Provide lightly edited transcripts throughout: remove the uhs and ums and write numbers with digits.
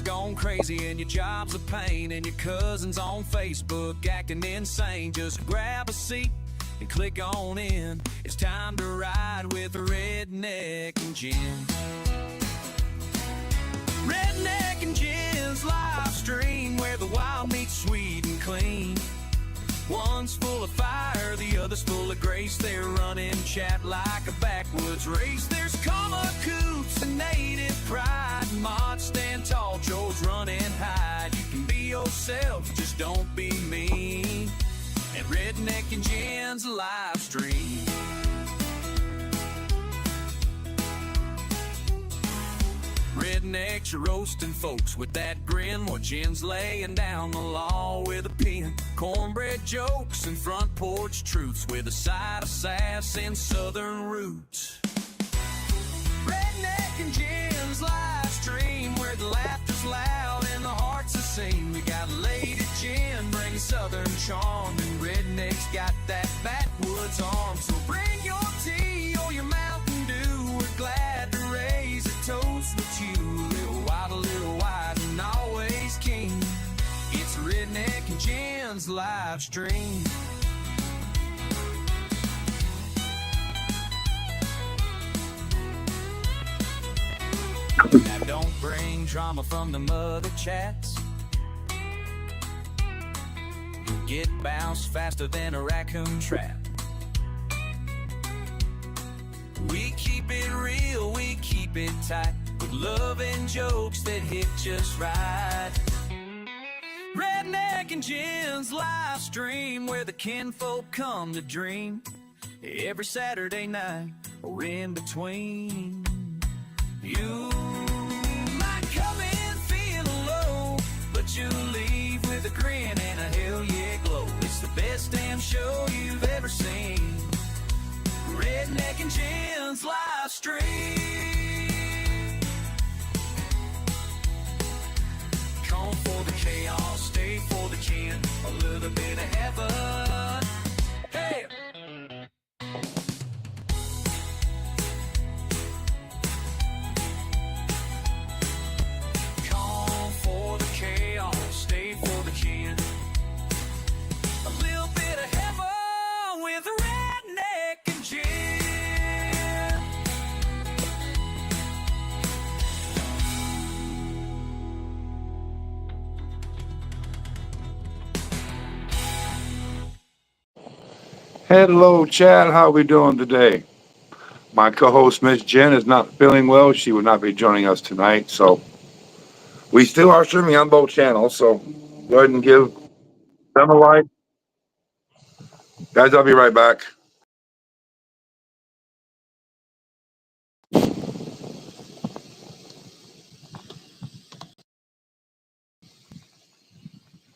gone crazy and your job's a pain and your cousin's on Facebook acting insane, just grab a seat and click on in. It's time to ride with Redneck and Jen. Redneck and Jen's live stream, where the wild meets sweet and clean. One's full of fire, the other's full of grace. They're running chat like a backwoods race. There's karma, coops, and native pride. Mods stand tall, Joe's running hide. You can be yourself, just don't be mean. At Redneck and Jen's live stream. Rednecks are roasting folks with that grin, while Jen's laying down the law with a pen. Cornbread jokes and front porch truths with a side of sass and southern roots. Redneck and Jen's live stream, where the laughter's loud and the heart's a sing. We got Lady Jen bringing southern charm, and Redneck's got that backwoods arm. So bring your tea or your Mountain Dew. We're glad to raise a toast with you. A little wide, and always king. It's Redneck and Jen's live stream. Now don't bring drama from the mother chats. Get bounced faster than a raccoon trap. We keep it real, we keep it tight, with love and jokes that hit just right. Redneck and Jen's live stream, where the kinfolk come to dream. Every Saturday night or in between. You might come in feeling low, but you leave with a grin and a hell yeah glow. It's the best damn show you've ever seen. Redneck and Jen's live stream. Come for the chaos, stay for the kin, a little bit of heaven. Hey! Come for the chaos, stay for the kin, a little bit of heaven with Redneck and Jen. Hello, Chad. How are we doing today? My co-host, Miss Jen, is not feeling well. She will not be joining us tonight. So we still are streaming on both channels. So go ahead and give them a like. Guys, I'll be right back.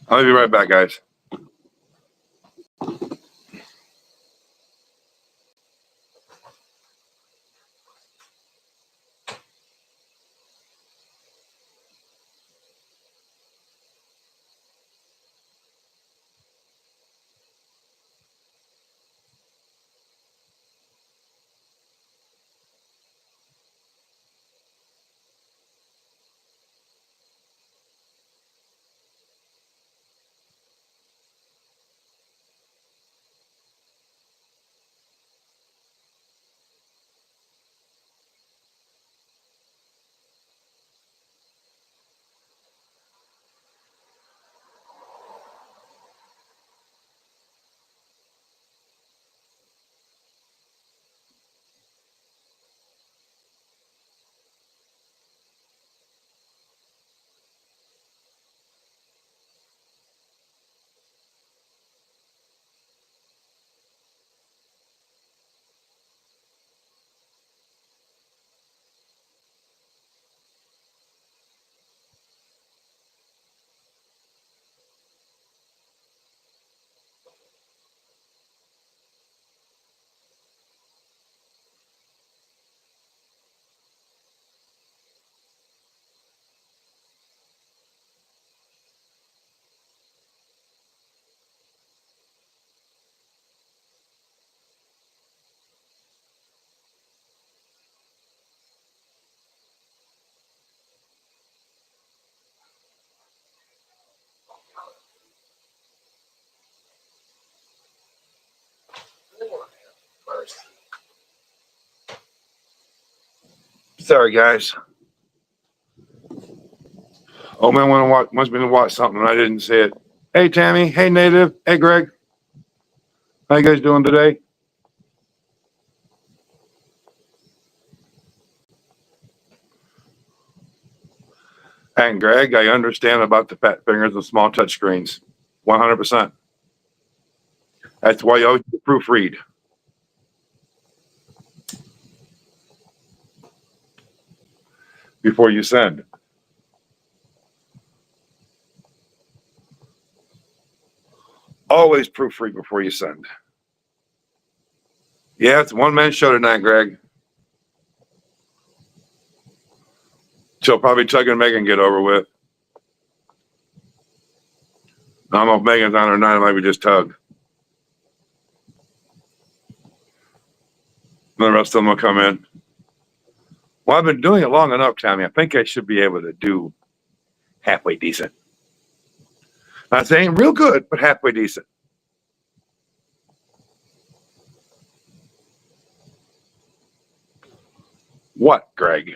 I'll be right back, guys. Sorry, guys. Oh man, must be to watch something and I didn't see it. Hey, Tammy. Hey, Native. Hey, Greg. How you guys doing today? And Greg, I understand about the fat fingers and small touch screens. 100%. That's why you always proofread before you send. Always proofread before you send. Yeah, it's a one-man show tonight, Greg. She'll probably Tug and Megan get over with. I don't know if Megan's on or not. It might be just Tug. And the rest of them will come in. Well, I've been doing it long enough, Tammy. I think I should be able to do halfway decent. Not saying real good, but halfway decent. What, Greg?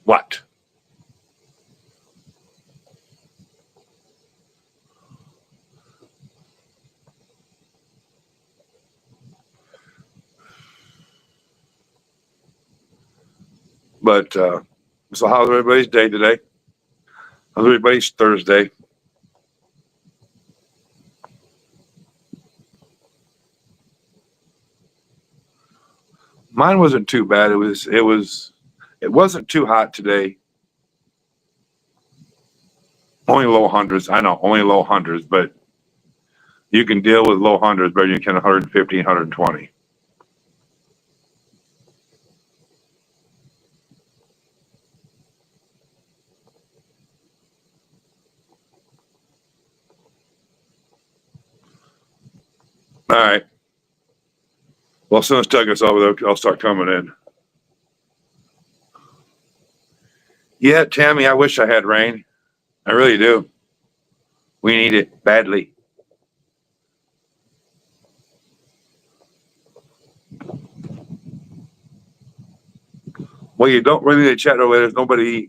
What? But so how's everybody's day today? How's everybody's Thursday? Mine wasn't too bad. It wasn't too hot today. Only low hundreds. I know, only low hundreds, but you can deal with low hundreds better than you can 150, 120. All right. Well, as soon as Doug gets over there, I'll start coming in. Yeah, Tammy, I wish I had rain. I really do. We need it badly. Well, you don't really need to chat away. There's nobody.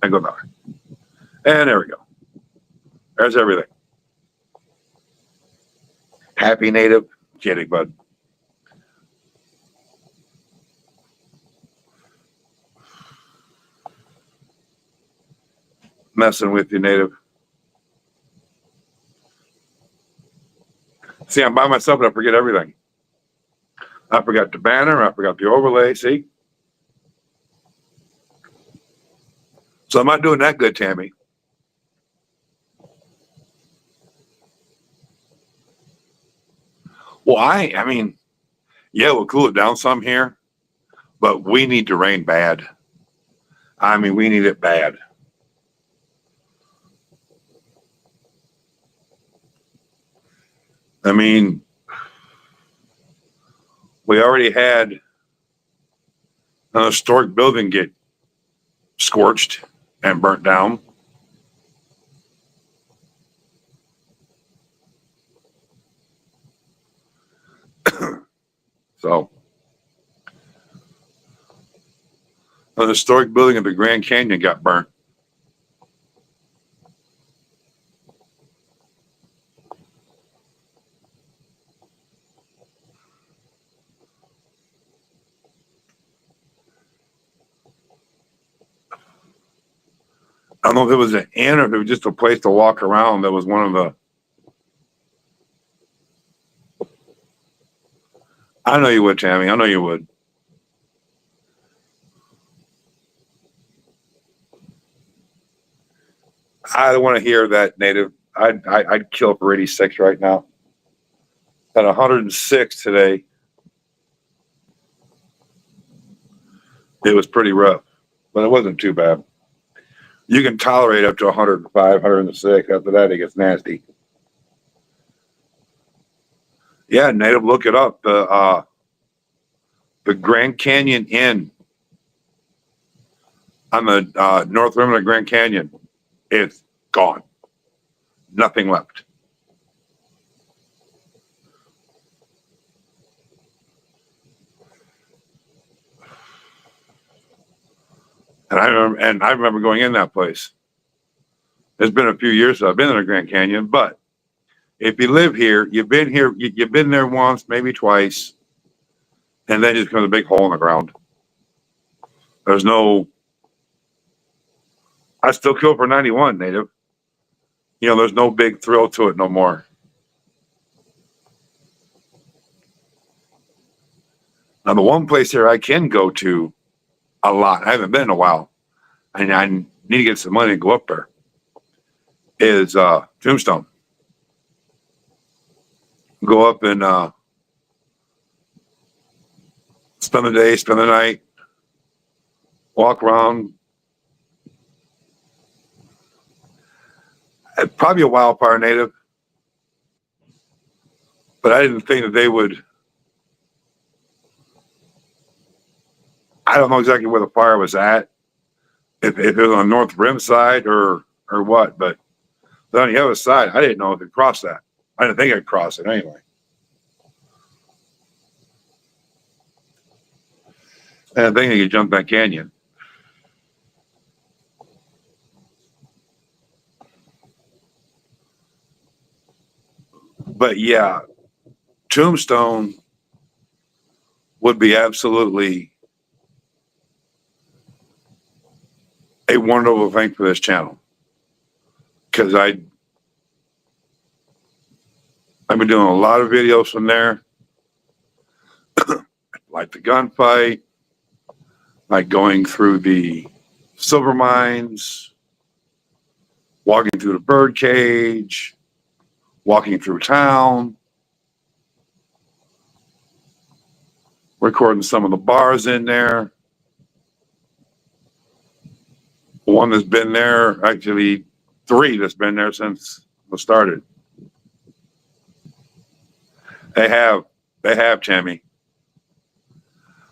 I go back. And there we go. There's everything. Happy Native. Kidding, bud. Messing with you, Native. See, I'm by myself and I forget everything. I forgot the banner. I forgot the overlay. See? So I'm not doing that good, Tammy. Well, I mean, yeah, we'll cool it down some here, but we need to rain bad. I mean, we need it bad. I mean, we already had an historic building get scorched and burnt down. So, an historic building of the Grand Canyon got burnt. I don't know if it was an inn or if it was just a place to walk around. That was one of the. I know you would, Tammy. I know you would. I don't want to hear that, Native. I'd kill for 86 right now. At 106 today, it was pretty rough, but it wasn't too bad. You can tolerate up to 105, 106. After that, it gets nasty. Yeah, Native, look it up. The Grand Canyon Inn on the north rim of the Grand Canyon, it's gone. Nothing left. And I remember going in that place. It's been a few years since I've been in the Grand Canyon, but if you live here, you've been there once, maybe twice, and then just becomes a big hole in the ground. There's no. I still kill for 91 native. There's no big thrill to it no more. Now, the one place here I can go to a lot, I haven't been in a while, and I need to get some money to go up there, is Tombstone. Go up and spend the day, spend the night, walk around. Probably a wildfire native, but I didn't think that they would. I don't know exactly where the fire was at, if it was on the North Rim side or what, but on the other side, I didn't know if it crossed that. I didn't think I'd cross it anyway. And I think I could jump that canyon. But yeah, Tombstone would be absolutely a wonderful thing for this channel, because I've been doing a lot of videos from there, like the gunfight, like going through the silver mines, walking through the bird cage, walking through town, recording some of the bars in there. One that's been there, actually 3 that's been there since it started. They have, Tammy.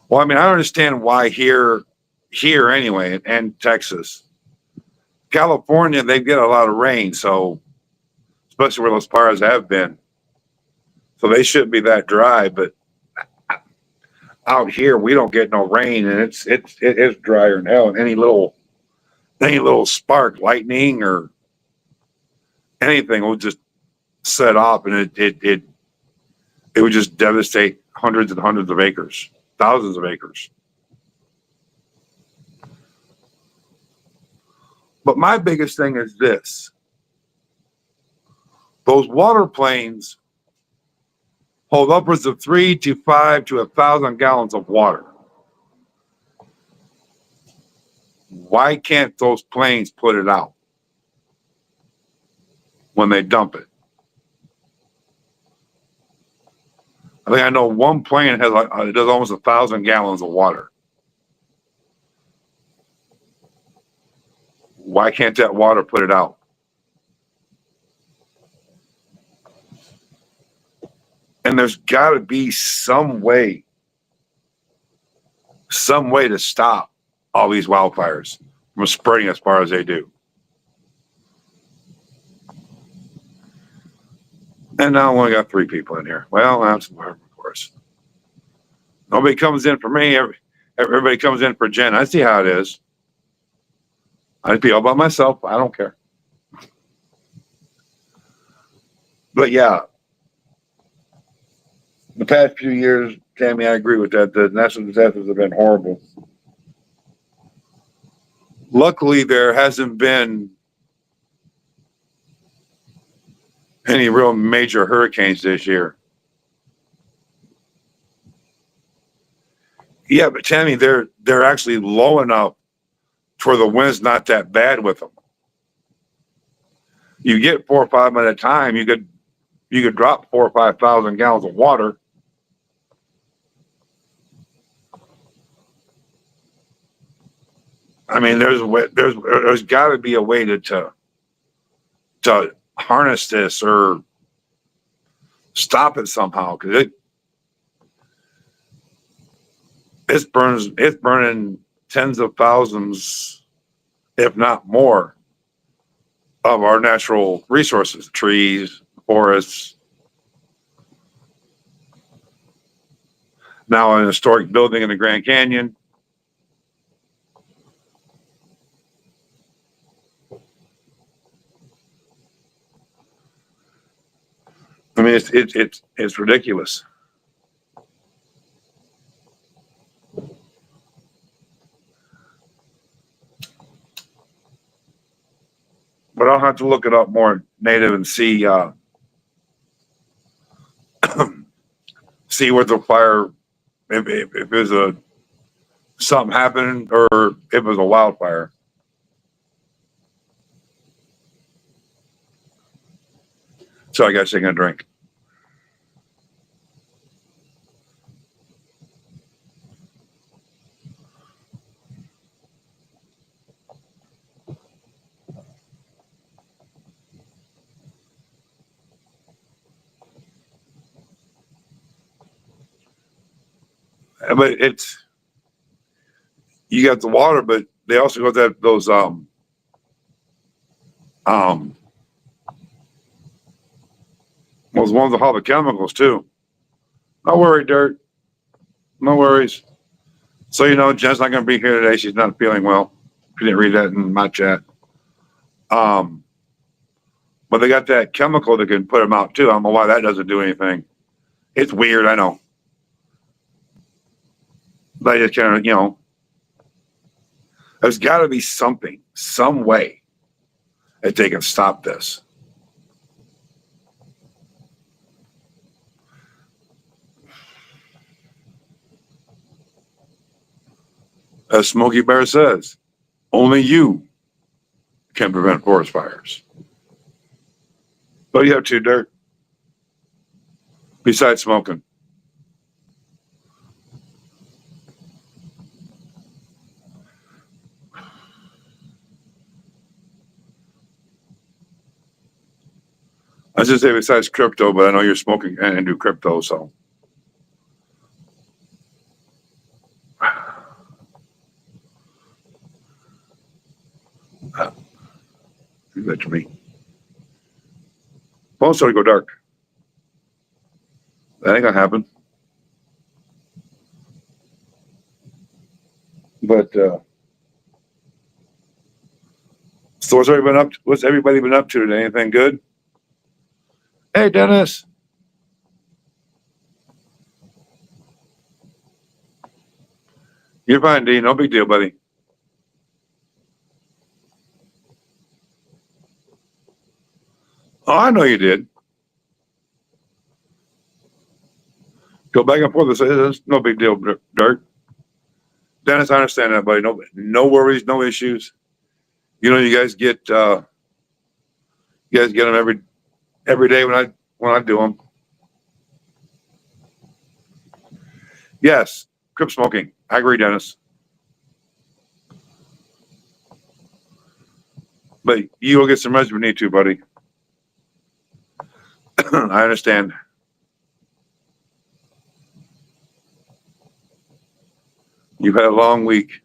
Well, I mean, I don't understand why here anyway, and Texas, California, they get a lot of rain, so especially where those fires have been, so they shouldn't be that dry. But out here, we don't get no rain, and it's drier than hell. And any little spark, lightning or anything will just set off, and it would just devastate hundreds and hundreds of acres, thousands of acres. But my biggest thing is this: those water planes hold upwards of 3 to 5 to 1,000 gallons of water. Why can't those planes put it out when they dump it? I think I know one plane has it does almost 1,000 gallons of water. Why can't that water put it out? And there's got to be some way to stop all these wildfires from spreading as far as they do. And now I only got 3 people in here. Well, that's of course. Nobody comes in for me. Everybody comes in for Jen. I see how it is. I'd be all by myself. I don't care. But yeah, the past few years, Tammy, I agree with that. The natural disasters have been horrible. Luckily, there hasn't been any real major hurricanes this year. Yeah, but Tammy, they're actually low enough for the wind's not that bad with them. You get 4 or 5 at a time. You could drop 4 or 5,000 gallons of water. I mean, there's got to be a way to harness this or stop it somehow, because it's burning tens of thousands, if not more, of our natural resources, trees, forests. Now, an historic building in the Grand Canyon. I mean, it's ridiculous. But I'll have to look it up more native and see see what the fire if it was a something happening or if it was a wildfire. So I guess I can drink. But it's you got the water, but they also got those um was one of the other chemicals too. No worry, Dirt. No worries. So Jen's not going to be here today. She's not feeling well. If you didn't read that in my chat. Um, but they got that chemical that can put them out too. I don't know why that doesn't do anything. It's weird, I know. But I just kind of, there's got to be something, some way that they can stop this. As Smokey Bear says, only you can prevent forest fires. What do you have to, Dirt? Besides smoking. I was just say besides crypto, but I know you're smoking and do crypto, so. Leave that to me. Phone started to go dark. That ain't gonna happen. But so what's everybody been up to today? Anything good? Hey, Dennis. You're fine, D. No big deal, buddy. Oh, I know you did. Go back and forth. It's no big deal, Dirt. Dennis, I understand that, buddy. No worries, no issues. You guys get them every day when I do them. Yes, quit smoking. I agree, Dennis. But you will get some rest if you need to, buddy. I understand. You've had a long week.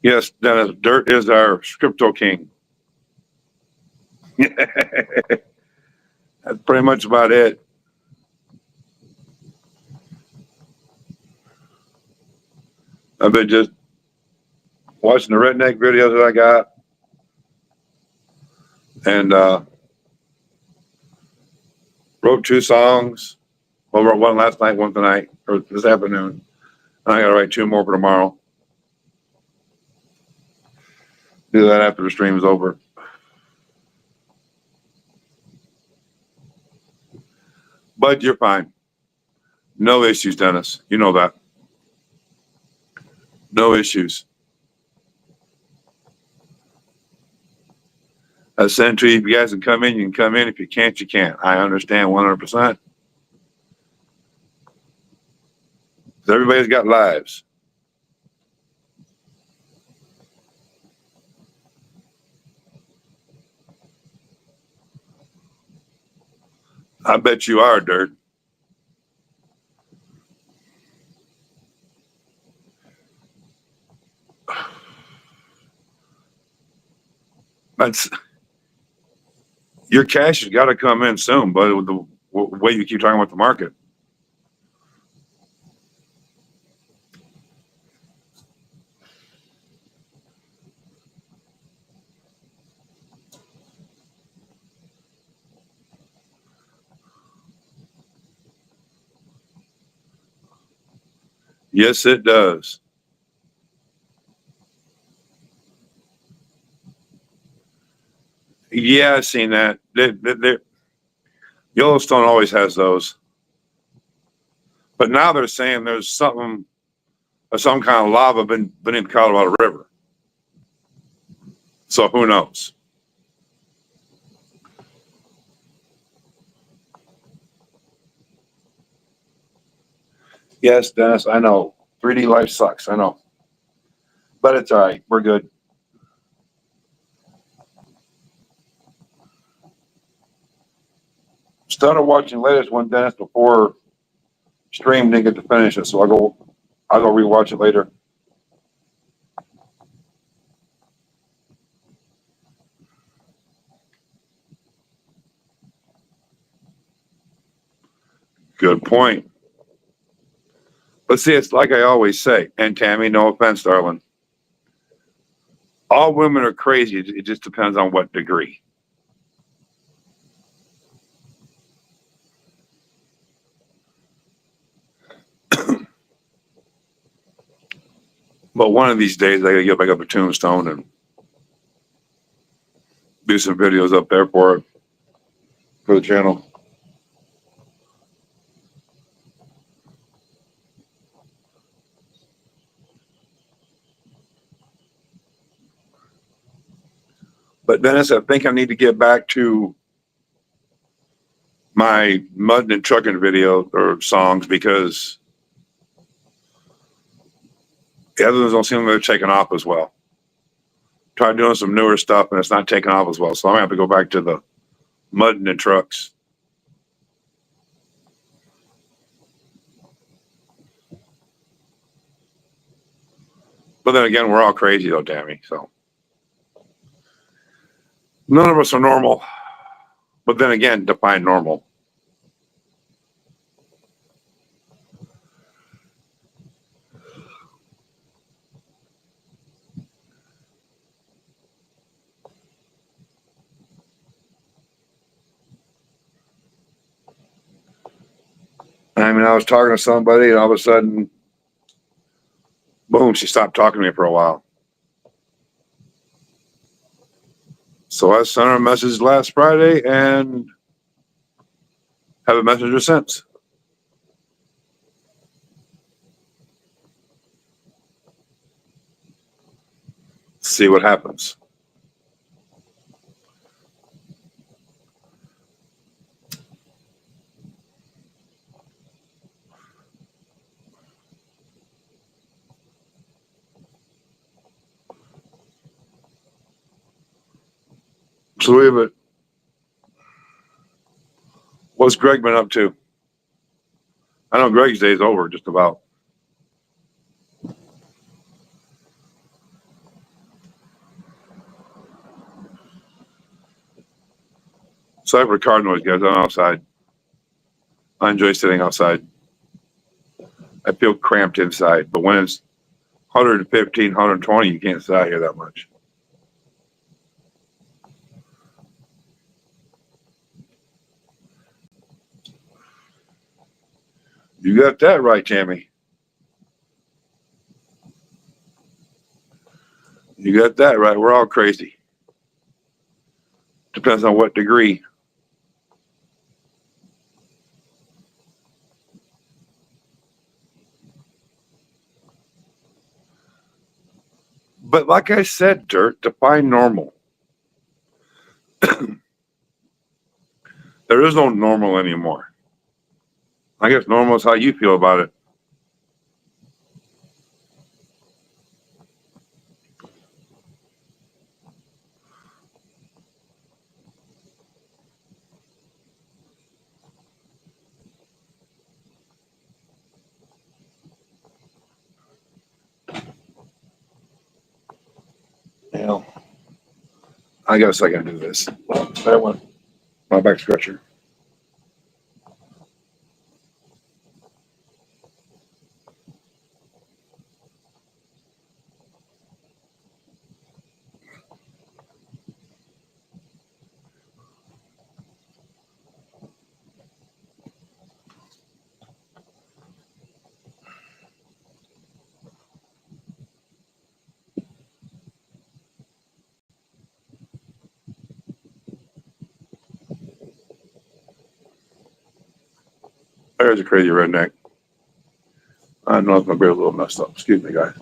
Yes, Dennis, Dirt is our crypto king. That's pretty much about it. I've been just watching the redneck videos that I got, and wrote 2 songs. Well, wrote one last night, one tonight, or this afternoon. And I got to write 2 more for tomorrow. Do that after the stream is over. But you're fine. No issues, Dennis. You know that. No issues. I sent to you. If you guys can come in, you can come in. If you can't, you can't. I understand 100%. Everybody's got lives. I bet you are, Dirt. Your cash has got to come in soon, but with the way you keep talking about the market. Yes, it does. Yeah, I've seen that. Yellowstone always has those. But now they're saying there's something, some kind of lava been in the Colorado River. So who knows? Yes, Dennis, I know. 3D life sucks. I know. But it's all right. We're good. Started watching the latest one, Dennis, before stream didn't get to finish it, so I'll go rewatch it later. Good point. But see, it's like I always say, and Tammy, no offense, darling. All women are crazy. It just depends on what degree. But one of these days, I gotta get back up a Tombstone and do some videos up there for the channel. But Dennis, I think I need to get back to my mudding and trucking video or songs because the others don't seem like they're taking off as well. Tried doing some newer stuff and it's not taking off as well. So I'm gonna have to go back to the mudding and trucks. But then again, we're all crazy though, Tammy. So none of us are normal. But then again, define normal. I mean, I was talking to somebody and all of a sudden, boom, she stopped talking to me for a while. So I sent her a message last Friday and haven't messaged her since. See what happens. So leave it. What's Greg been up to? I know Greg's day's over just about. Sorry for car noise, guys. I'm outside. I enjoy sitting outside. I feel cramped inside, but when it's 115, 120, you can't sit out here that much. You got that right, Tammy. You got that right. We're all crazy. Depends on what degree. But like I said, Dirt, define normal. There is no normal anymore. I guess normal is how you feel about it. Yeah. I guess I can do this. That one. my back scratcher. There's a crazy redneck. I know it's my beard a little messed up. Excuse me, guys.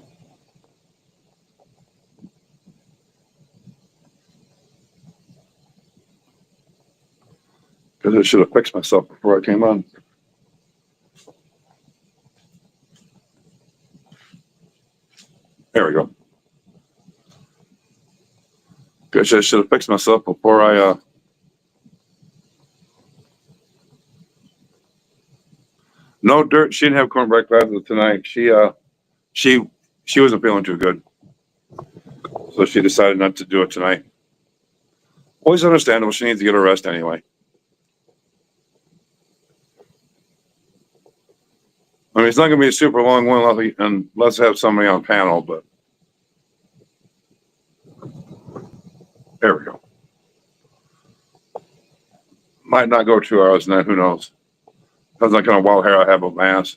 Because I should have fixed myself before I came on. There we go. Guess I should have fixed myself before I. No dirt. She didn't have cornbread classes tonight. She wasn't feeling too good, so she decided not to do it tonight. Always understandable. She needs to get a rest anyway. I mean, it's not going to be a super long one unless I have somebody on panel, but there we go. Might not go 2 hours, and then who knows? Depends on kind of wild hair I have on my ass.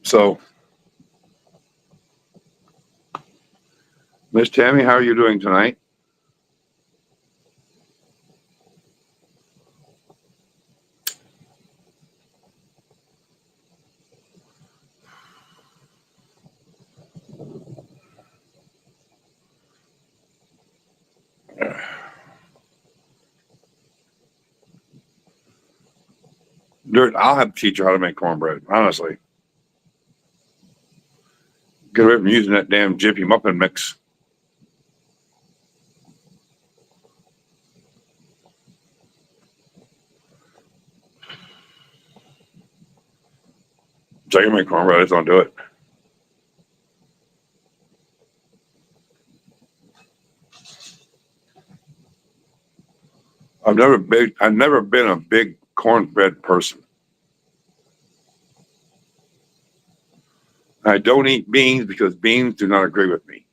So, Miss Tammy, how are you doing tonight? Dirt, I'll have to teach you how to make cornbread, honestly. Get away from using that damn Jiffy muffin mix. So I can make cornbread, I just don't do it. I've never been a big cornbread person. I don't eat beans because beans do not agree with me.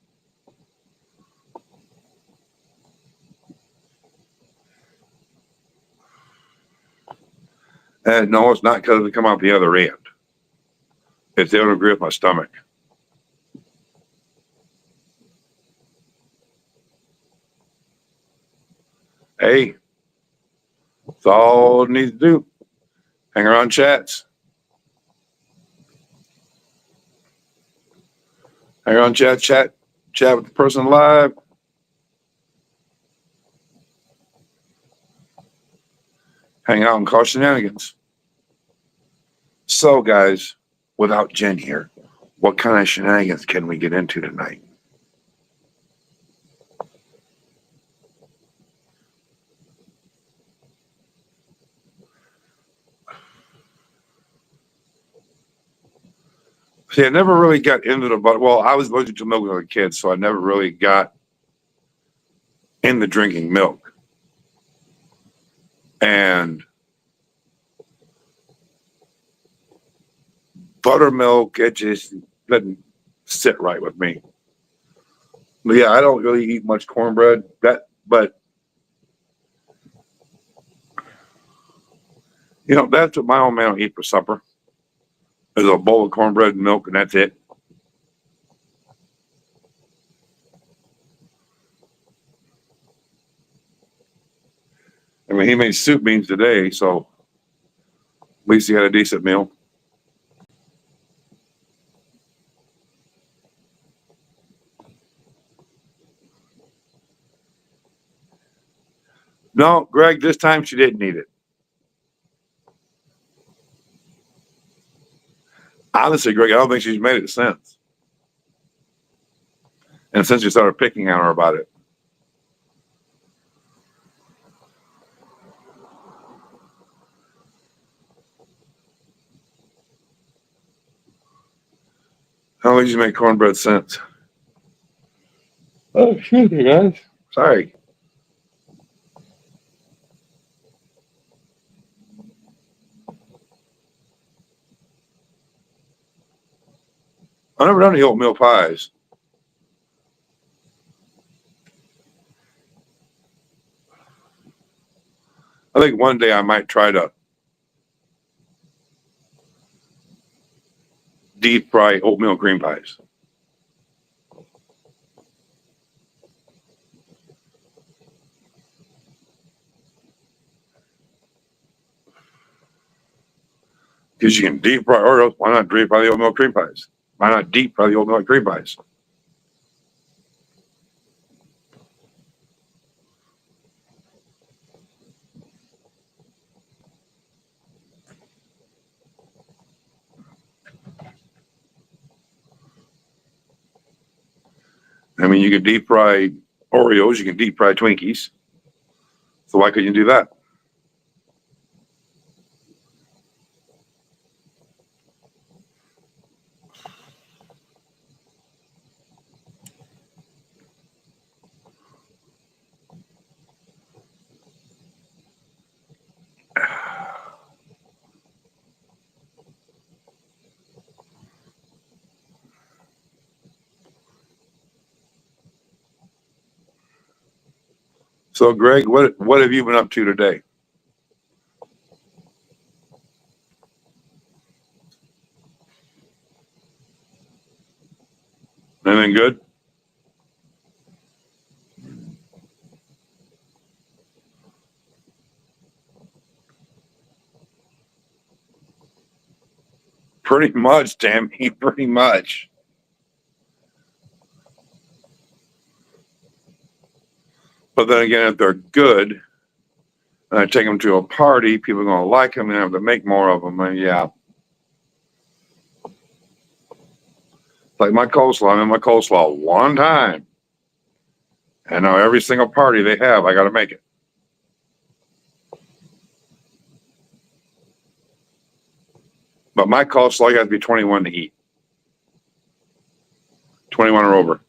And no, it's not because they come out the other end. It's they don't agree with my stomach. Hey, that's all it needs to do. Hang around chats. Hang around chat with the person live. Hang out and cause shenanigans. So, guys, without Jen here, what kind of shenanigans can we get into tonight? See, I never really got into the butter. Well, I was allergic to milk when I was a kid, so I never really got into drinking milk. And buttermilk, it just doesn't sit right with me. But yeah, I don't really eat much cornbread. But you know, that's what my old man will eat for supper. Is a bowl of cornbread and milk, and that's it. I mean, he made soup beans today, so at least he had a decent meal. No, Greg, this time she didn't eat it. Honestly, Greg, I don't think she's made it since. And since you started picking on her about it. long as you make cornbread sense. Oh, excuse me, guys. Sorry. I've never done any oatmeal pies. I think one day I might try to deep fry oatmeal cream pies. Because you can deep fry Oreos. Why not deep fry the oatmeal cream pies? Why not deep fry the oatmeal cream pies? I mean, you can deep fry Oreos, you can deep fry Twinkies. So why couldn't you do that? So, Greg, what have you been up to today? Anything good? Pretty much, Tammy. Pretty much. But then again, if they're good, and I take them to a party, people are going to like them and have to make more of them. And yeah. Like my coleslaw, I'm in my coleslaw one time. And now every single party they have, I got to make it. But my coleslaw, you have to be 21 to eat. 21 or over.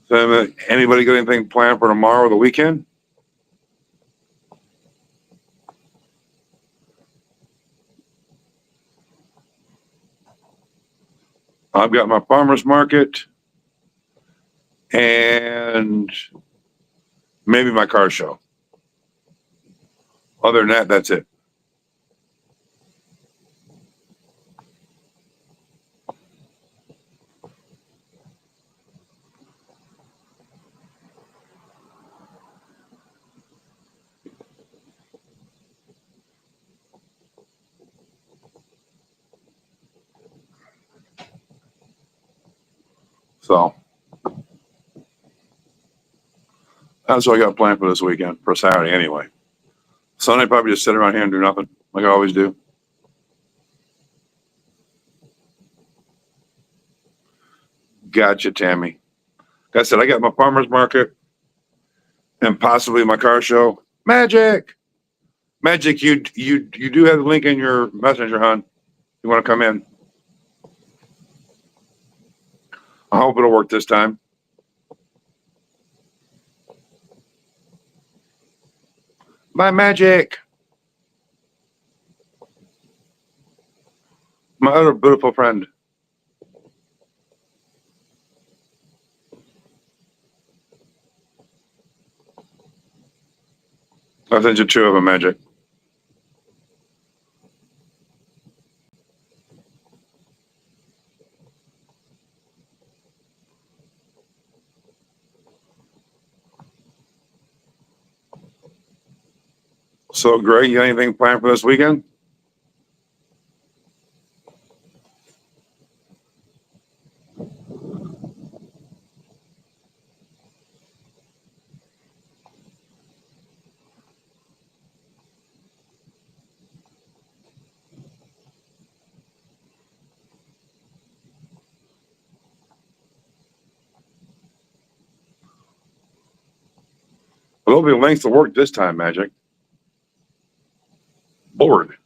So, anybody got anything planned for tomorrow or the weekend? I've got my farmer's market and maybe my car show. Other than that, that's it. So that's what I got planned for this weekend, for Saturday anyway. Sunday, probably just sit around here and do nothing, like I always do. Gotcha, Tammy. Like I said, I got my farmer's market and possibly my car show. Magic! Magic, you do have the link in your messenger, hon. You want to come in? I hope it'll work this time. My Magic! My other beautiful friend. I sent you two of them, Magic. So, Greg, you got anything planned for this weekend? A little bit of length to work this time, Magic. Bored.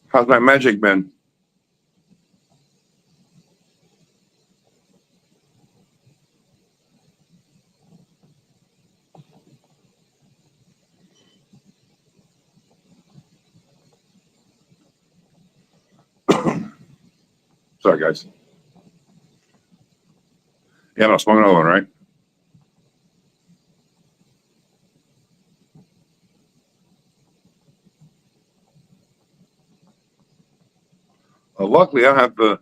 How's my magic been? Sorry, guys. Yeah, I'm not smoking another one, right? Luckily, I don't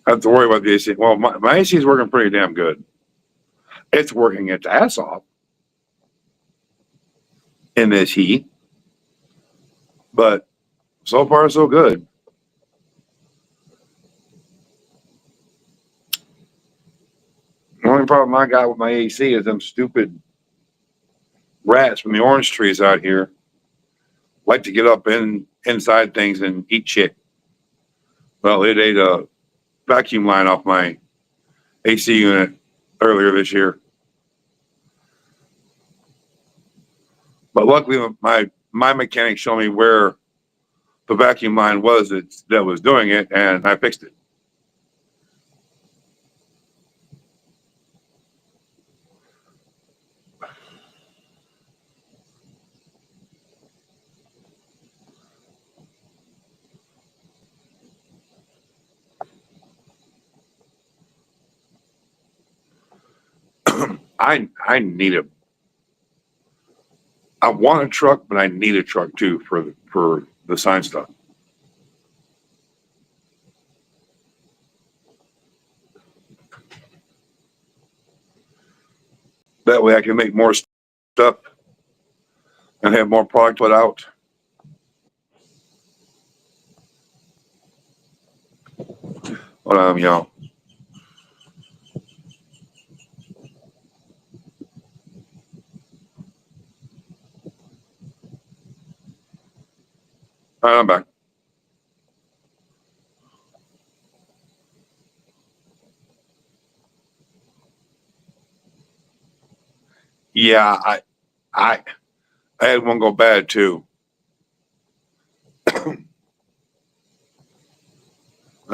have to worry about the AC. Well, my AC is working pretty damn good. It's working its ass off in this heat, but so far so good. The only problem I got with my AC is them stupid rats from the orange trees out here like to get up inside things and eat shit. Well, it ate a vacuum line off my AC unit earlier this year. But luckily, my mechanic showed me where the vacuum line was that was doing it, and I fixed it. I need a I want a truck, but I need a truck too for the sign stuff. That way, I can make more stuff and have more product put out. But all right, I'm back. Yeah, I I had one go bad too. I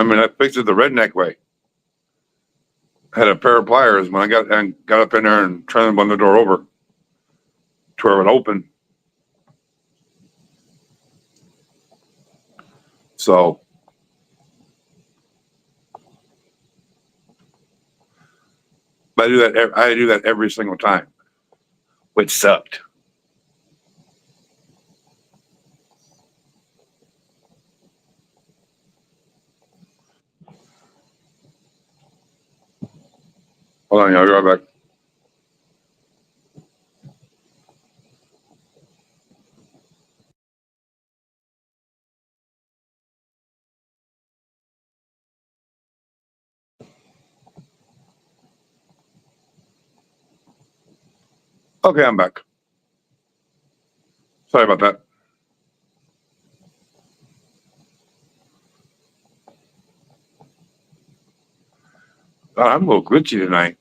mean, I fixed it the redneck way. I had a pair of pliers when I got up in there and turned the door over to where it would open. So I do that every single time, which sucked. Hold on, I'll be right back. Okay, I'm back. Sorry about that. I'm a little glitchy tonight.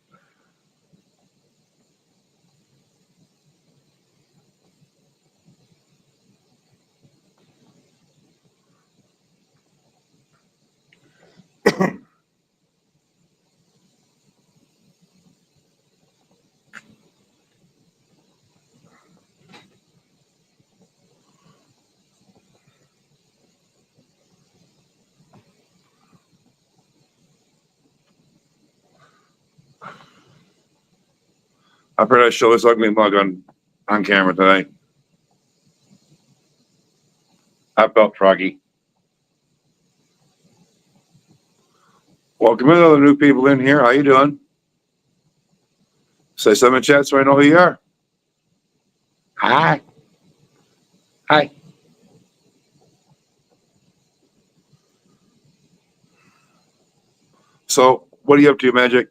I figured I'd show this ugly mug on camera tonight. I felt froggy. Welcome in, all the new people in here. How you doing? Say something in chat so I know who you are. Hi. Hi. So, what are you up to, Magic?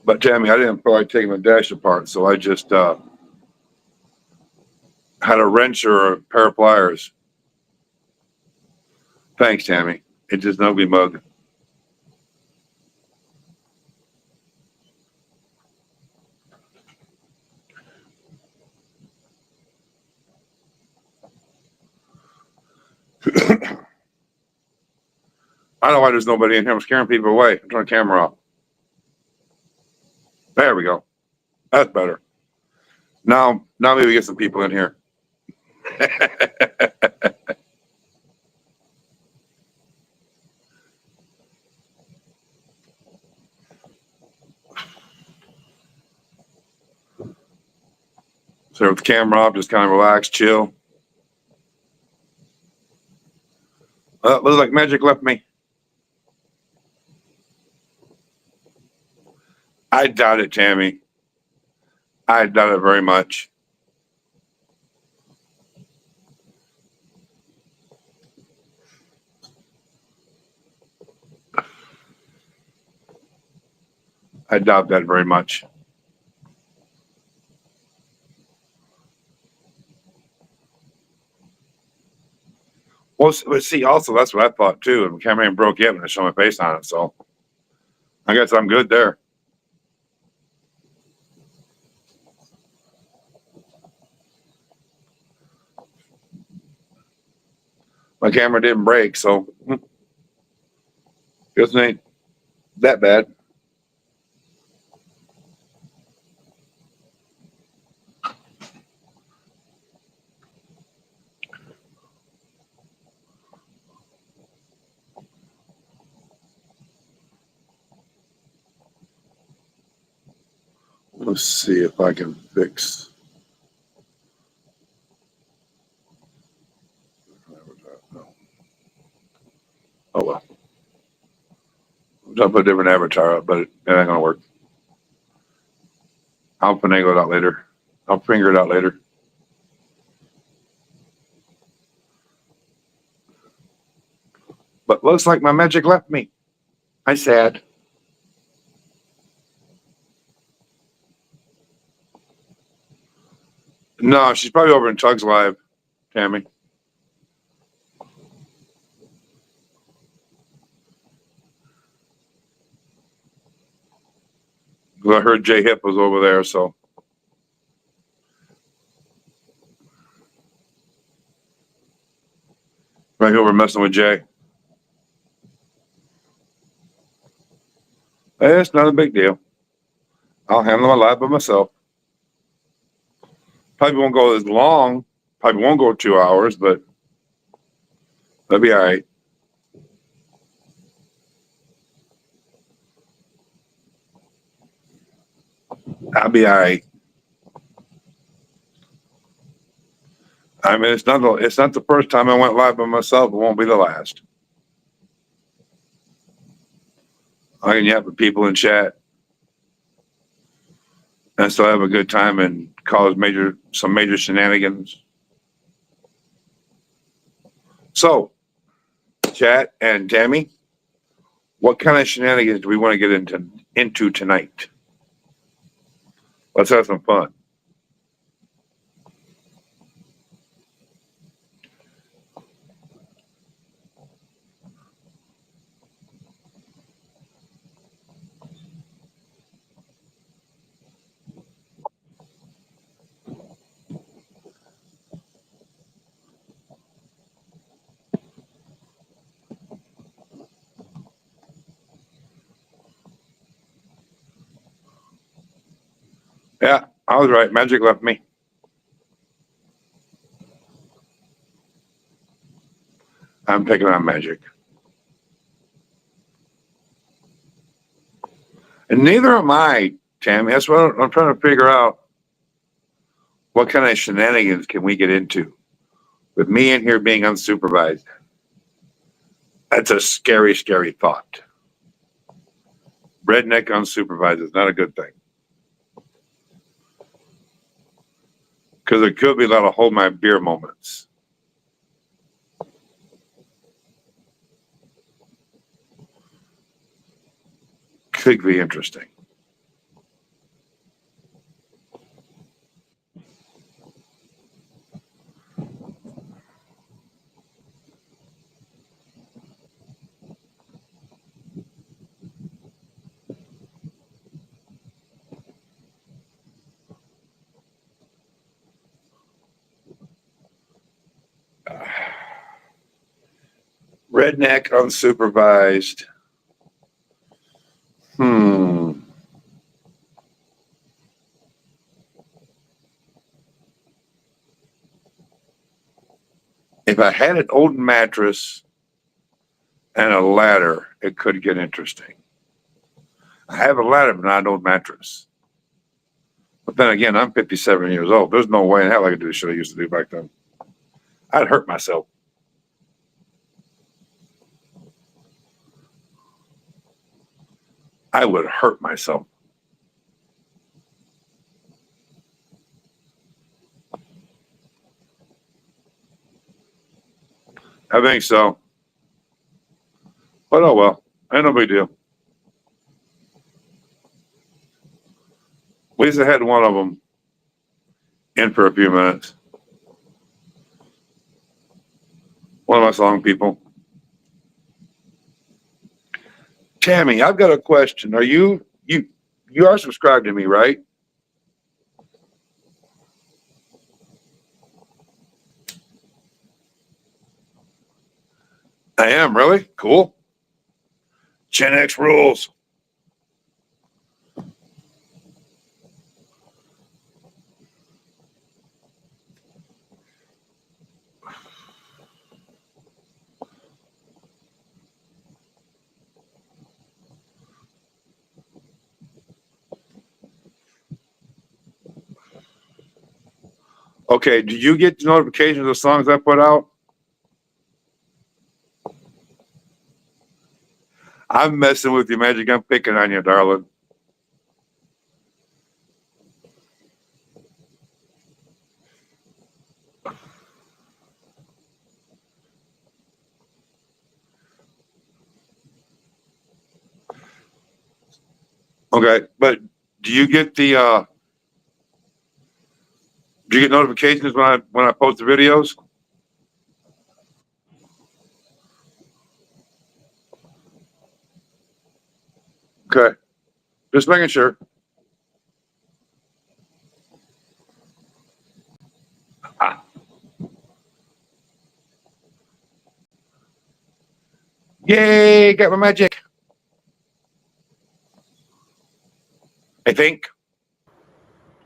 But Tammy, I didn't feel like taking the dash apart, so I just had a wrench or a pair of pliers. Thanks, Tammy. It just no be mug. I don't know why there's nobody in here. I'm scaring people away. I'm turning the camera off. There we go. That's better. Now maybe we get some people in here. So with the camera off, just kind of relax, chill. Looks like Magic left me. I doubt it, Tammy. I doubt it very much. I doubt that very much. Well, see, also, that's what I thought too. And the camera ain't broke yet when I show my face on it. So I guess I'm good there. My camera didn't break, so guess it ain't that bad. Let's see if I can fix. Oh well. I'll put a different avatar up, but it ain't gonna work. I'll finagle it out later. I'll finger it out later. But looks like my Magic left me. I sad. No, she's probably over in Tug's live, Tammy. I heard Jay Hip was over there, so. Right over messing with Jay. Hey, it's not a big deal. I'll handle my live by myself. Probably won't go as long. Probably won't go 2 hours, but that'll be all right. I'll be all right. I mean, it's not the first time I went live by myself. It won't be the last. I can yap with people in chat and still have a good time and cause some major shenanigans. So, chat and Tammy, what kind of shenanigans do we want to get into tonight? Let's have some fun. Yeah, I was right. Magic left me. I'm picking on Magic. And neither am I, Tammy. That's what I'm trying to figure out. What kind of shenanigans can we get into with me in here being unsupervised? That's a scary, scary thought. Redneck unsupervised is not a good thing. Because there could be a lot of hold my beer moments. Could be interesting. Redneck unsupervised. If I had an old mattress and a ladder, it could get interesting. I have a ladder, but not an old mattress. But then again, I'm 57 years old. There's no way in hell I could do the shit I used to do back then. I'd hurt myself. I would hurt myself. I think so. But oh well, ain't no big deal. At least I had one of them in for a few minutes. One of my song people. Tammy, I've got a question. Are you are subscribed to me, right? I am, really? Cool. Gen X rules. Okay, do you get notifications of songs I put out? I'm messing with you, Magic. I'm picking on you, darling. Okay, but do you get notifications when I post the videos? Okay, just making sure. Ah. Yay! Got my magic. I think.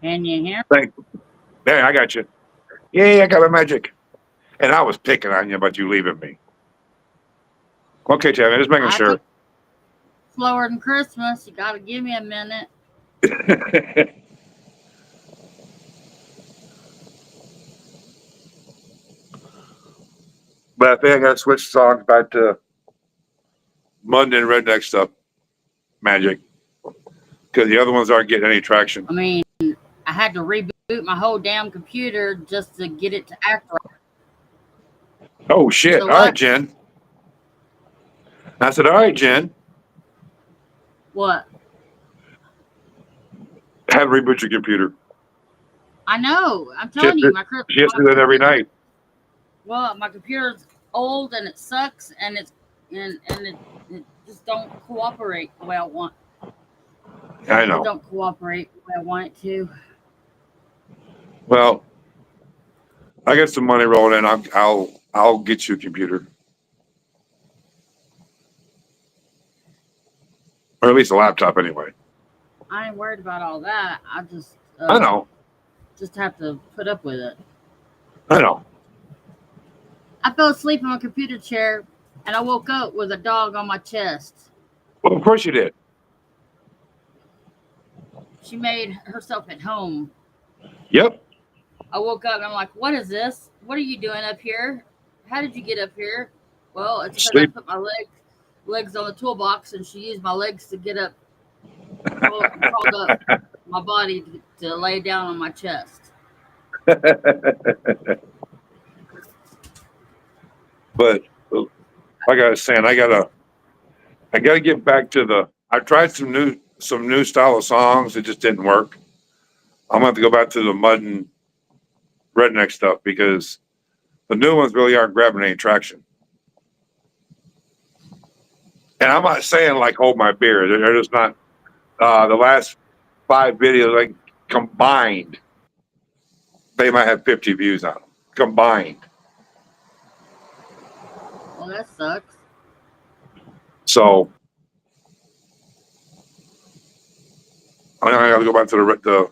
Can you hear? There, I got you. Yay! I got my magic. And I was picking on you about you leaving me. Okay, Tammy, just making sure. Slower than Christmas. You got to give me a minute. But I think I got to switch songs back to Monday and Redneck stuff, Magic, because the other ones aren't getting any traction. I mean, I had to reboot my whole damn computer just to get it to act right. Oh, shit. So all right, Jen. I said, all right, Jen. What? Have to reboot your computer. I know. I'm telling you, She has to do that every night. Well, my computer's old and it sucks, and it just don't cooperate the way I want. I know. It don't cooperate the way I want it to. Well, I get some money rolling in. I'll get you a computer, or at least a laptop, anyway. I ain't worried about all that. I just I know. Just have to put up with it. I know. I fell asleep in my computer chair, and I woke up with a dog on my chest. Well, of course you did. She made herself at home. Yep. I woke up and I'm like, what is this? What are you doing up here? How did you get up here? Well, it's because I put my legs on the toolbox, and she used my legs to get up, crawled up my body to lay down on my chest. But like I was saying, I gotta get back to the. I tried some new style of songs. It just didn't work. I'm gonna have to go back to the mud and redneck stuff because the new ones really aren't grabbing any traction. And I'm not saying like hold my beer. They're just not. The last 5 videos like combined, they might have 50 views on them combined. Well, that sucks. So I got to go back to the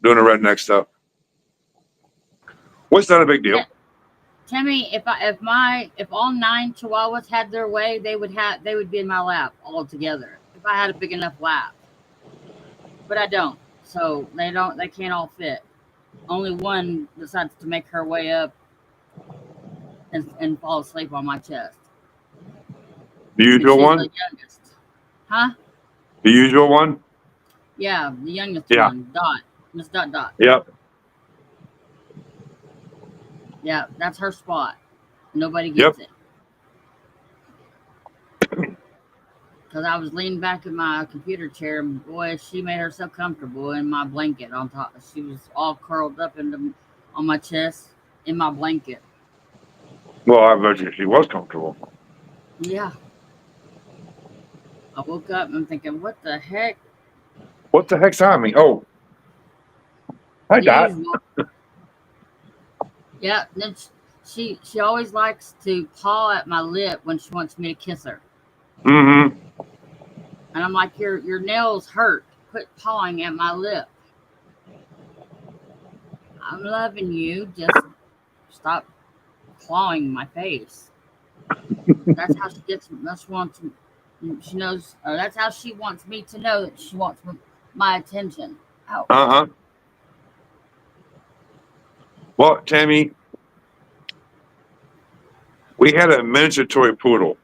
doing the redneck stuff. What's not a big deal. Timmy, if all 9 Chihuahuas had their way, they would be in my lap all together. If I had a big enough lap, but I don't, so they can't all fit. Only one decides to make her way up and fall asleep on my chest. The usual one? The youngest. Huh? The usual one? Yeah, the youngest Yeah. one. Dot. Miss Dot Dot. Yep. Yeah, that's her spot. Nobody gets it. Because I was leaning back in my computer chair, and boy, she made herself comfortable in my blanket on top. She was all curled up on my chest in my blanket. Well, I bet you she was comfortable. Yeah. I woke up and I'm thinking, what the heck? What the heck's on me? Oh. Hi, Dot. Yeah, then she always likes to paw at my lip when she wants me to kiss her. Mm-hmm. And I'm like, your nails hurt. Quit pawing at my lip. I'm loving you. Just stop clawing my face. That's how she gets. She knows. That's how she wants me to know that she wants my attention. Ow. Uh-huh. Well, Tammy, we had a miniature toy poodle.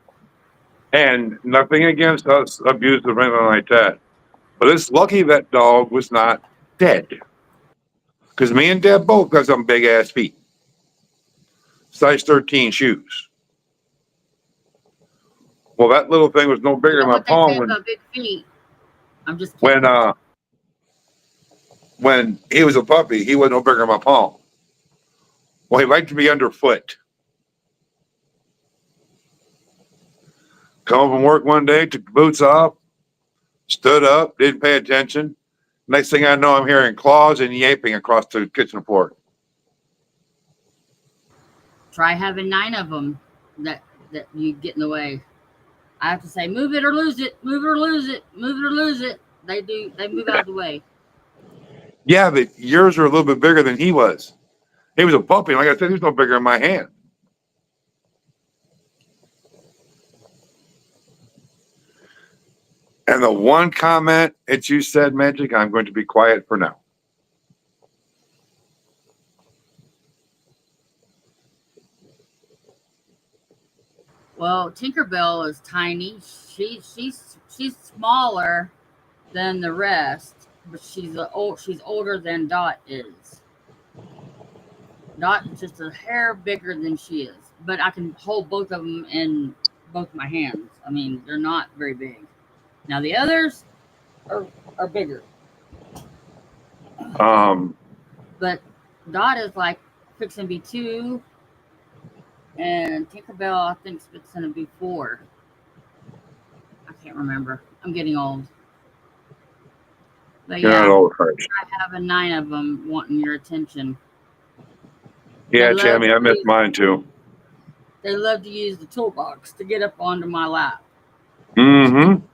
And nothing against us abused or anything like that. But it's lucky that dog was not dead. Because me and Deb both got some big ass feet. Size 13 shoes. Well, that little thing was no bigger than my palm about big feet. I'm just kidding. When he was a puppy, he was no bigger than my palm. Well, he liked to be underfoot. Come home from work one day, took the boots off, stood up, didn't pay attention. Next thing I know, I'm hearing claws and yapping across the kitchen floor. Try having 9 of them that you get in the way. I have to say, move it or lose it, move it or lose it, move it or lose it. They move out of the way. Yeah, but yours are a little bit bigger than he was. He was a puppy. Like I said, he was no bigger than my hand. And the one comment that you said, Magic, I'm going to be quiet for now. Well, Tinkerbell is tiny. She's smaller than the rest, but she's older than Dot is. Dot is just a hair bigger than she is, but I can hold both of them in both my hands. I mean, they're not very big. Now the others are bigger. But Dot is like fixing to be 2, and Tinkerbell I think is fixing to be 4. I can't remember. I'm getting old. But yeah, I have a 9 of them wanting your attention. Yeah, Tammy, I missed mine too. They love to use the toolbox to get up onto my lap. Mm-hmm.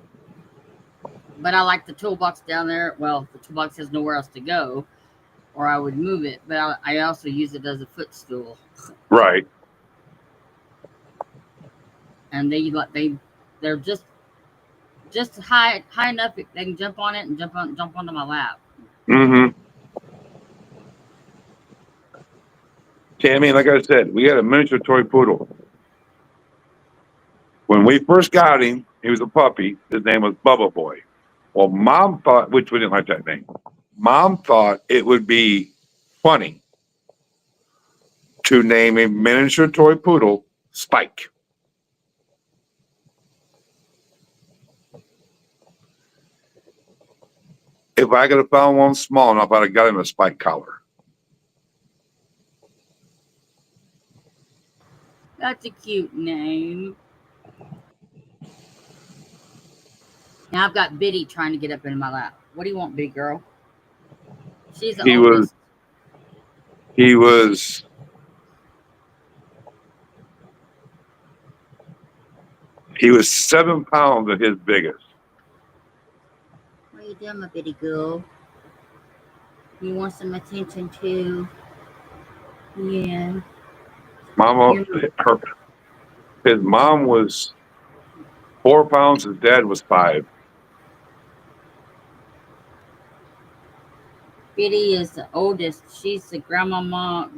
But I like the toolbox down there. Well, the toolbox has nowhere else to go, or I would move it. But I also use it as a footstool. Right. And they're just high enough that they can jump on it and jump onto my lap. Mm-hmm. Tammy, like I said, we had a miniature toy poodle. When we first got him, he was a puppy. His name was Bubba Boy. Well, Mom thought, which we didn't like that name. Mom thought it would be funny to name a miniature toy poodle Spike. If I could have found one small enough, I'd have got him a Spike collar. That's a cute name. Now I've got Biddy trying to get up into my lap. What do you want, big girl? She's the He oldest. he was he was 7 pounds at his biggest. What are you doing, my bitty girl? You want some attention too? Yeah. His mom was 4 pounds. His dad was 5. Biddy is the oldest. She's the grandmama.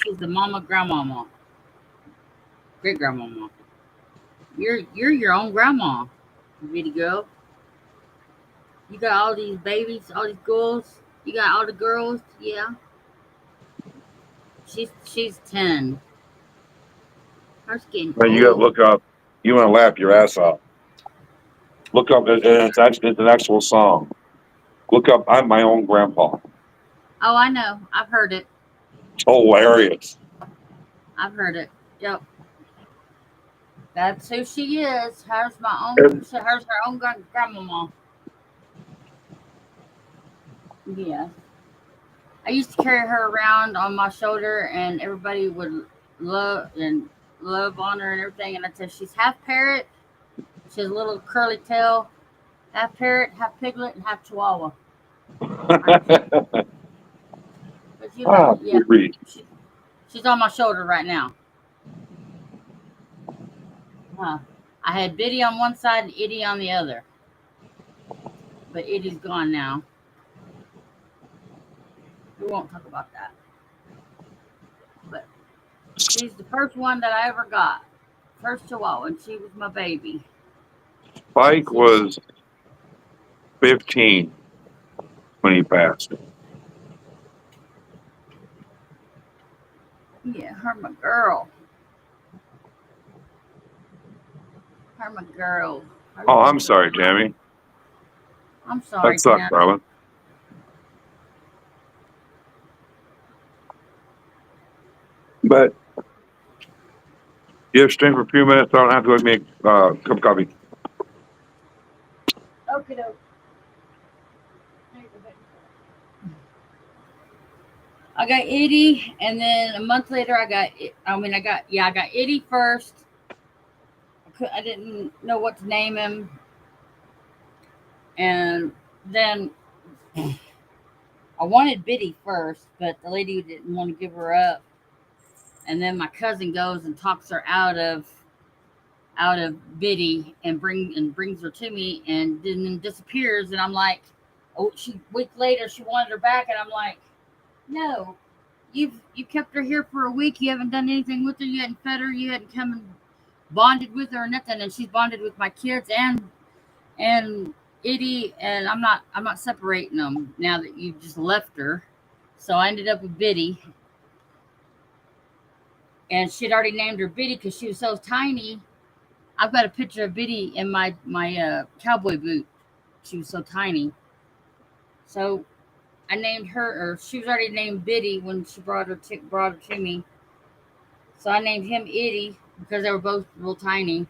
She's the mama grandmama. Great grandmama. You're your own grandma, Biddy girl. You got all these babies, all these girls. You got all the girls. Yeah. She's 10. Hers getting And you got to old. look up. You want to laugh your ass off. Look up, and it's an actual song. Look up, I'm my own grandpa. Oh, I know. I've heard it. It's hilarious. I've heard it. Yep. That's who she is. Hers her own grandmama. Yeah. I used to carry her around on my shoulder, and everybody would love on her and everything. And I said, she's half parrot. She has a little curly tail, half parrot, half piglet, and half chihuahua. But you know, yeah, she's on my shoulder right now. Huh. I had Biddy on one side and Itty on the other. But Itty's gone now. We won't talk about that. But she's the first one that I ever got. First chihuahua, and she was my baby. Spike was 15 when he passed. Yeah, her my girl. Her my girl. Oh, I'm sorry, Tammy. I'm sorry, that sucks, darling. But you have strength for a few minutes. I don't have to go make a cup of coffee. Okay, doke. I got Itty, and then a month later, I got Itty first. I didn't know what to name him, and then I wanted Biddy first, but the lady didn't want to give her up. And then my cousin goes and talks her out of Biddy and brings her to me, and then disappears. And I'm like, oh, week later she wanted her back, and I'm like, no, you kept her here for a week. You haven't done anything with her. You hadn't fed her. You hadn't come and bonded with her or nothing. And she's bonded with my kids and Itty, and I'm not separating them now that you just left her. So I ended up with Biddy. And she'd already named her Biddy because she was so tiny. I've got a picture of Biddy in my cowboy boot. She was so tiny. So I named her, or she was already named Biddy when she brought her to me. So I named him Itty because they were both real tiny.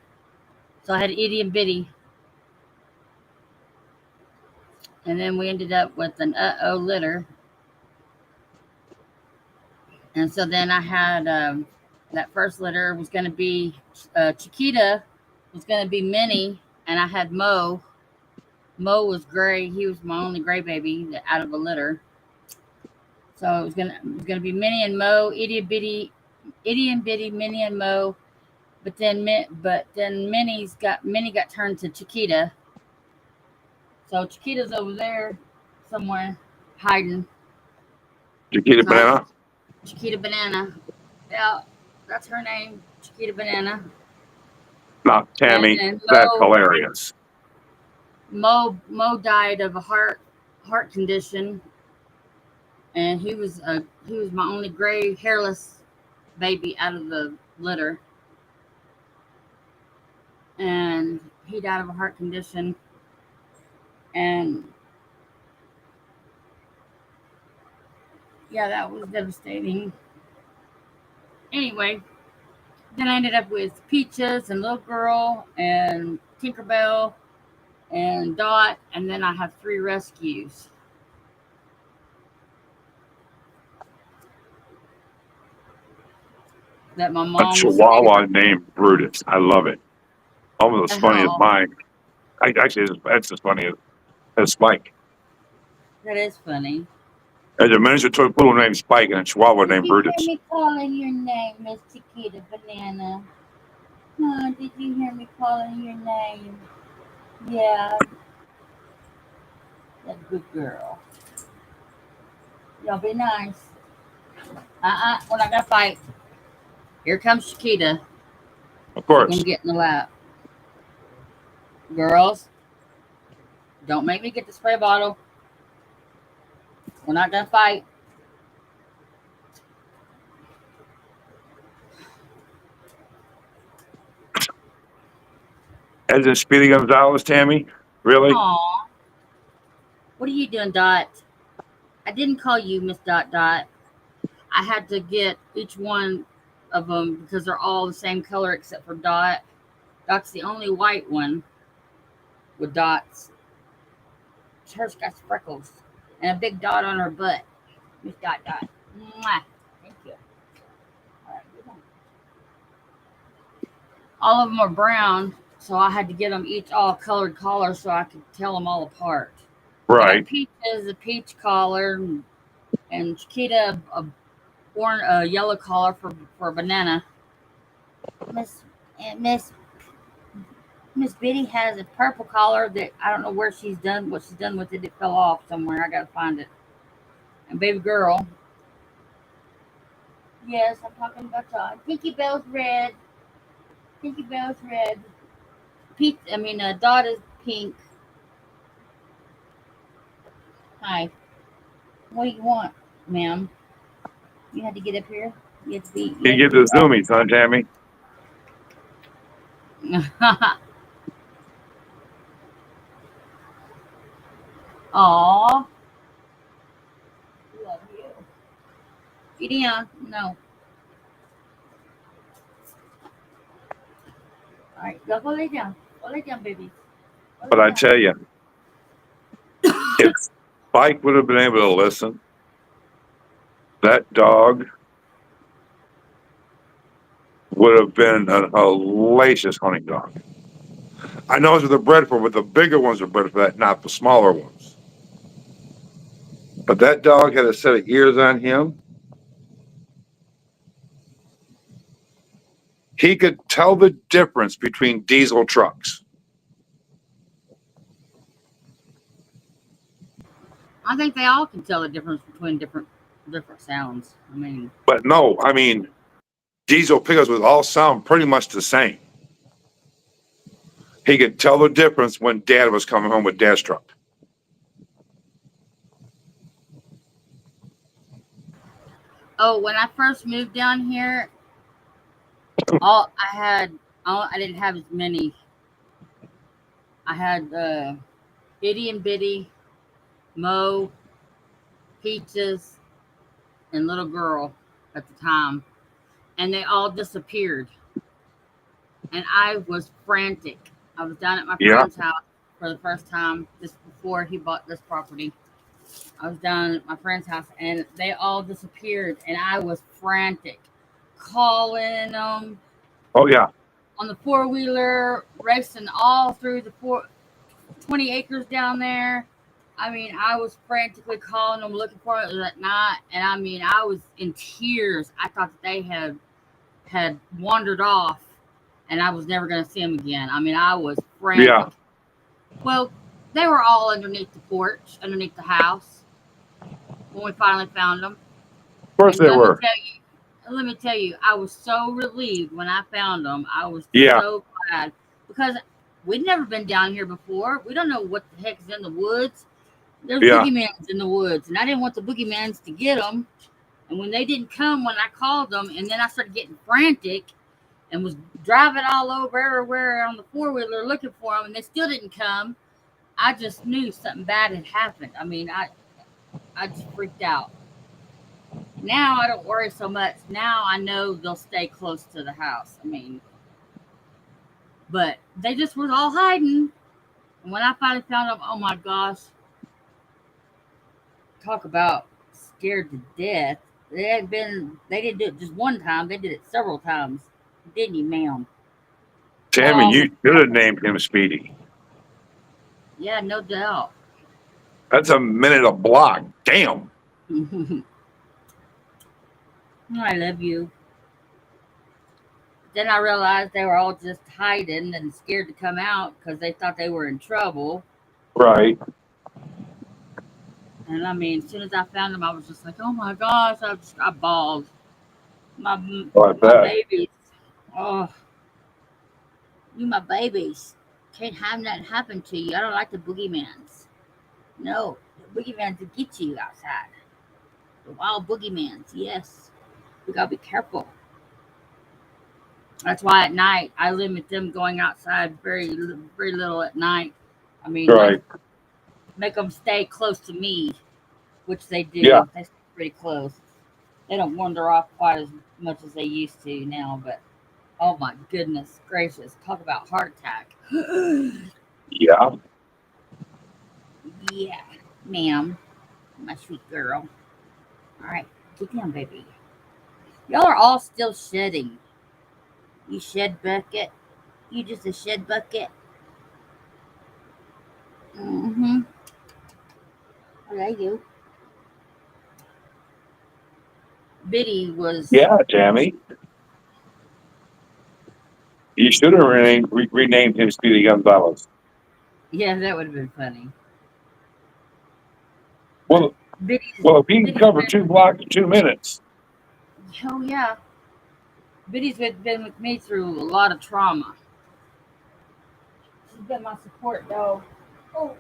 So I had Itty and Biddy. And then we ended up with an litter. And so then I had that first litter was going to be Chiquita was going to be Minnie, and I had Mo. Mo was gray. He was my only gray baby out of a litter. So it was gonna be Minnie and Mo, Itty and Biddy, Minnie and Mo. But then Minnie got turned to Chiquita. So Chiquita's over there somewhere hiding. Chiquita Banana? Chiquita Banana. Yeah, that's her name. Chiquita Banana. No, Tammy, that's hilarious. Mo died of a heart condition, and he was my only gray hairless baby out of the litter, and he died of a heart condition. And yeah, that was devastating. Anyway, then I ended up with Peaches and Little Girl and Tinkerbell and Dot, and then I have 3 rescues that my A mom was Chihuahua named Brutus. I love it. Almost as funny as Oh, mine. Actually, it's as funny as Spike. that is funny. There's a miniature toy poodle named Spike and a Chihuahua Did named you hear Brutus. me calling your name, Miss Chiquita Banana? Oh, did you hear me calling your name? Yeah, that good girl. Y'all be nice. We're not gonna fight. Here comes Chiquita. Of She's gonna course. get in the lap. Girls, don't make me get the spray bottle. We're not gonna fight. As in Speedy Gonzalez, Tammy? Really? Aw, what are you doing, Dot? I didn't call you Miss Dot Dot. I had to get each one of them because they're all the same color except for Dot. Dot's the only white one with dots. Hers got freckles and a big dot on her butt. Miss Dot Dot. Mwah. Thank you. All right, good one. All of them are brown, so I had to get them each all colored collars so I could tell them all apart. I got Right. Peaches a peach collar, and Chiquita a yellow collar for banana. Miss Miss Miss Biddy has a purple collar that I don't know where what she's done with it. It fell off somewhere. I gotta find it. And baby girl. Yes, I'm talking about y'all. Tinky Bell's red. Tinky Bell's red. Dot is pink. Hi. What do you want, ma'am? You had to get up here. You had to be. You You had get to be. the zoomies, huh, Tammy? Aw, love you. Gideon, no. All right, go lay down. Go lay down, baby. Go But lay I down. tell you, if Spike would have been able to listen, that dog would have been a hellacious hunting dog. I know those are the bred for, but the bigger ones are bred for that, not the smaller ones. But that dog had a set of ears on him. He could tell the difference between diesel trucks. I think they all can tell the difference between different sounds. But no, I mean, diesel pickups would all sound pretty much the same. He could tell the difference when Dad was coming home with Dad's truck. Oh, when I first moved down here, I didn't have as many. I had Itty and Bitty, Mo, Peaches, and Little Girl at the time, and they all disappeared. And I was frantic. I was down at my Yeah, friend's house for the first time just before he bought this property. I was down at my friend's house, and they all disappeared, and I was frantic, calling them oh yeah, on the 4-wheeler, racing all through the 20 acres down there. I was frantically calling them, looking for it at night, and I was in tears. I thought that they had wandered off, and I was never going to see them again. I was frantic. yeah. Well, they were all underneath the porch, underneath the house, when we finally found them. Of course And they were. let me tell you, I was so relieved when I found them. I was Yeah, so glad because we'd never been down here before. We don't know what the heck is in the woods. There's yeah. boogeymans in the woods, and I didn't want the boogeymans to get them And when they didn't come when I called them, and then I started getting frantic and was driving all over everywhere on the 4-wheeler looking for them, and they still didn't come, I just knew something bad had happened. I mean, I just freaked out. Now I don't worry so much. Now I know they'll stay close to the house. I mean, but they just was all hiding. And when I finally found them, oh my gosh, talk about scared to death. They didn't do it just one time. They did it several times. Didn't you, ma'am? Tammy, Oh, you should have named him Speedy. yeah, no doubt. That's a minute a block. Damn. I love you. Then I realized they were all just hiding and scared to come out because they thought they were in trouble. Right. And I mean, as soon as I found them, I was just like, oh my gosh, I bawled. My Oh, I my bet. babies. Oh, you my babies. Can't have nothing happen to you. I don't like the boogeymans. No, the boogeymans will get you outside. The wild boogeymans, yes. We gotta be careful. That's why at night I limit them going outside very little at night. I mean, like Right. make them stay close to me, which they Yeah. do. They stay pretty close. They don't wander off quite as much as they used to now. But oh my goodness gracious, talk about heart attack. Yeah. Yeah, ma'am, my sweet girl. All right, get down, baby. Y'all are all still shedding. You shed bucket. You just a shed bucket. Mm-hmm. I like you. Biddy was, Yeah, Tammy. You should have renamed him Speedy Gonzalez. yeah, that would have been funny. Well, Biddy's, well, if he can Biddy's cover 2 blocks in 2 minutes. oh yeah, Biddy's been with me through a lot of trauma. She's been my support dog. Oh,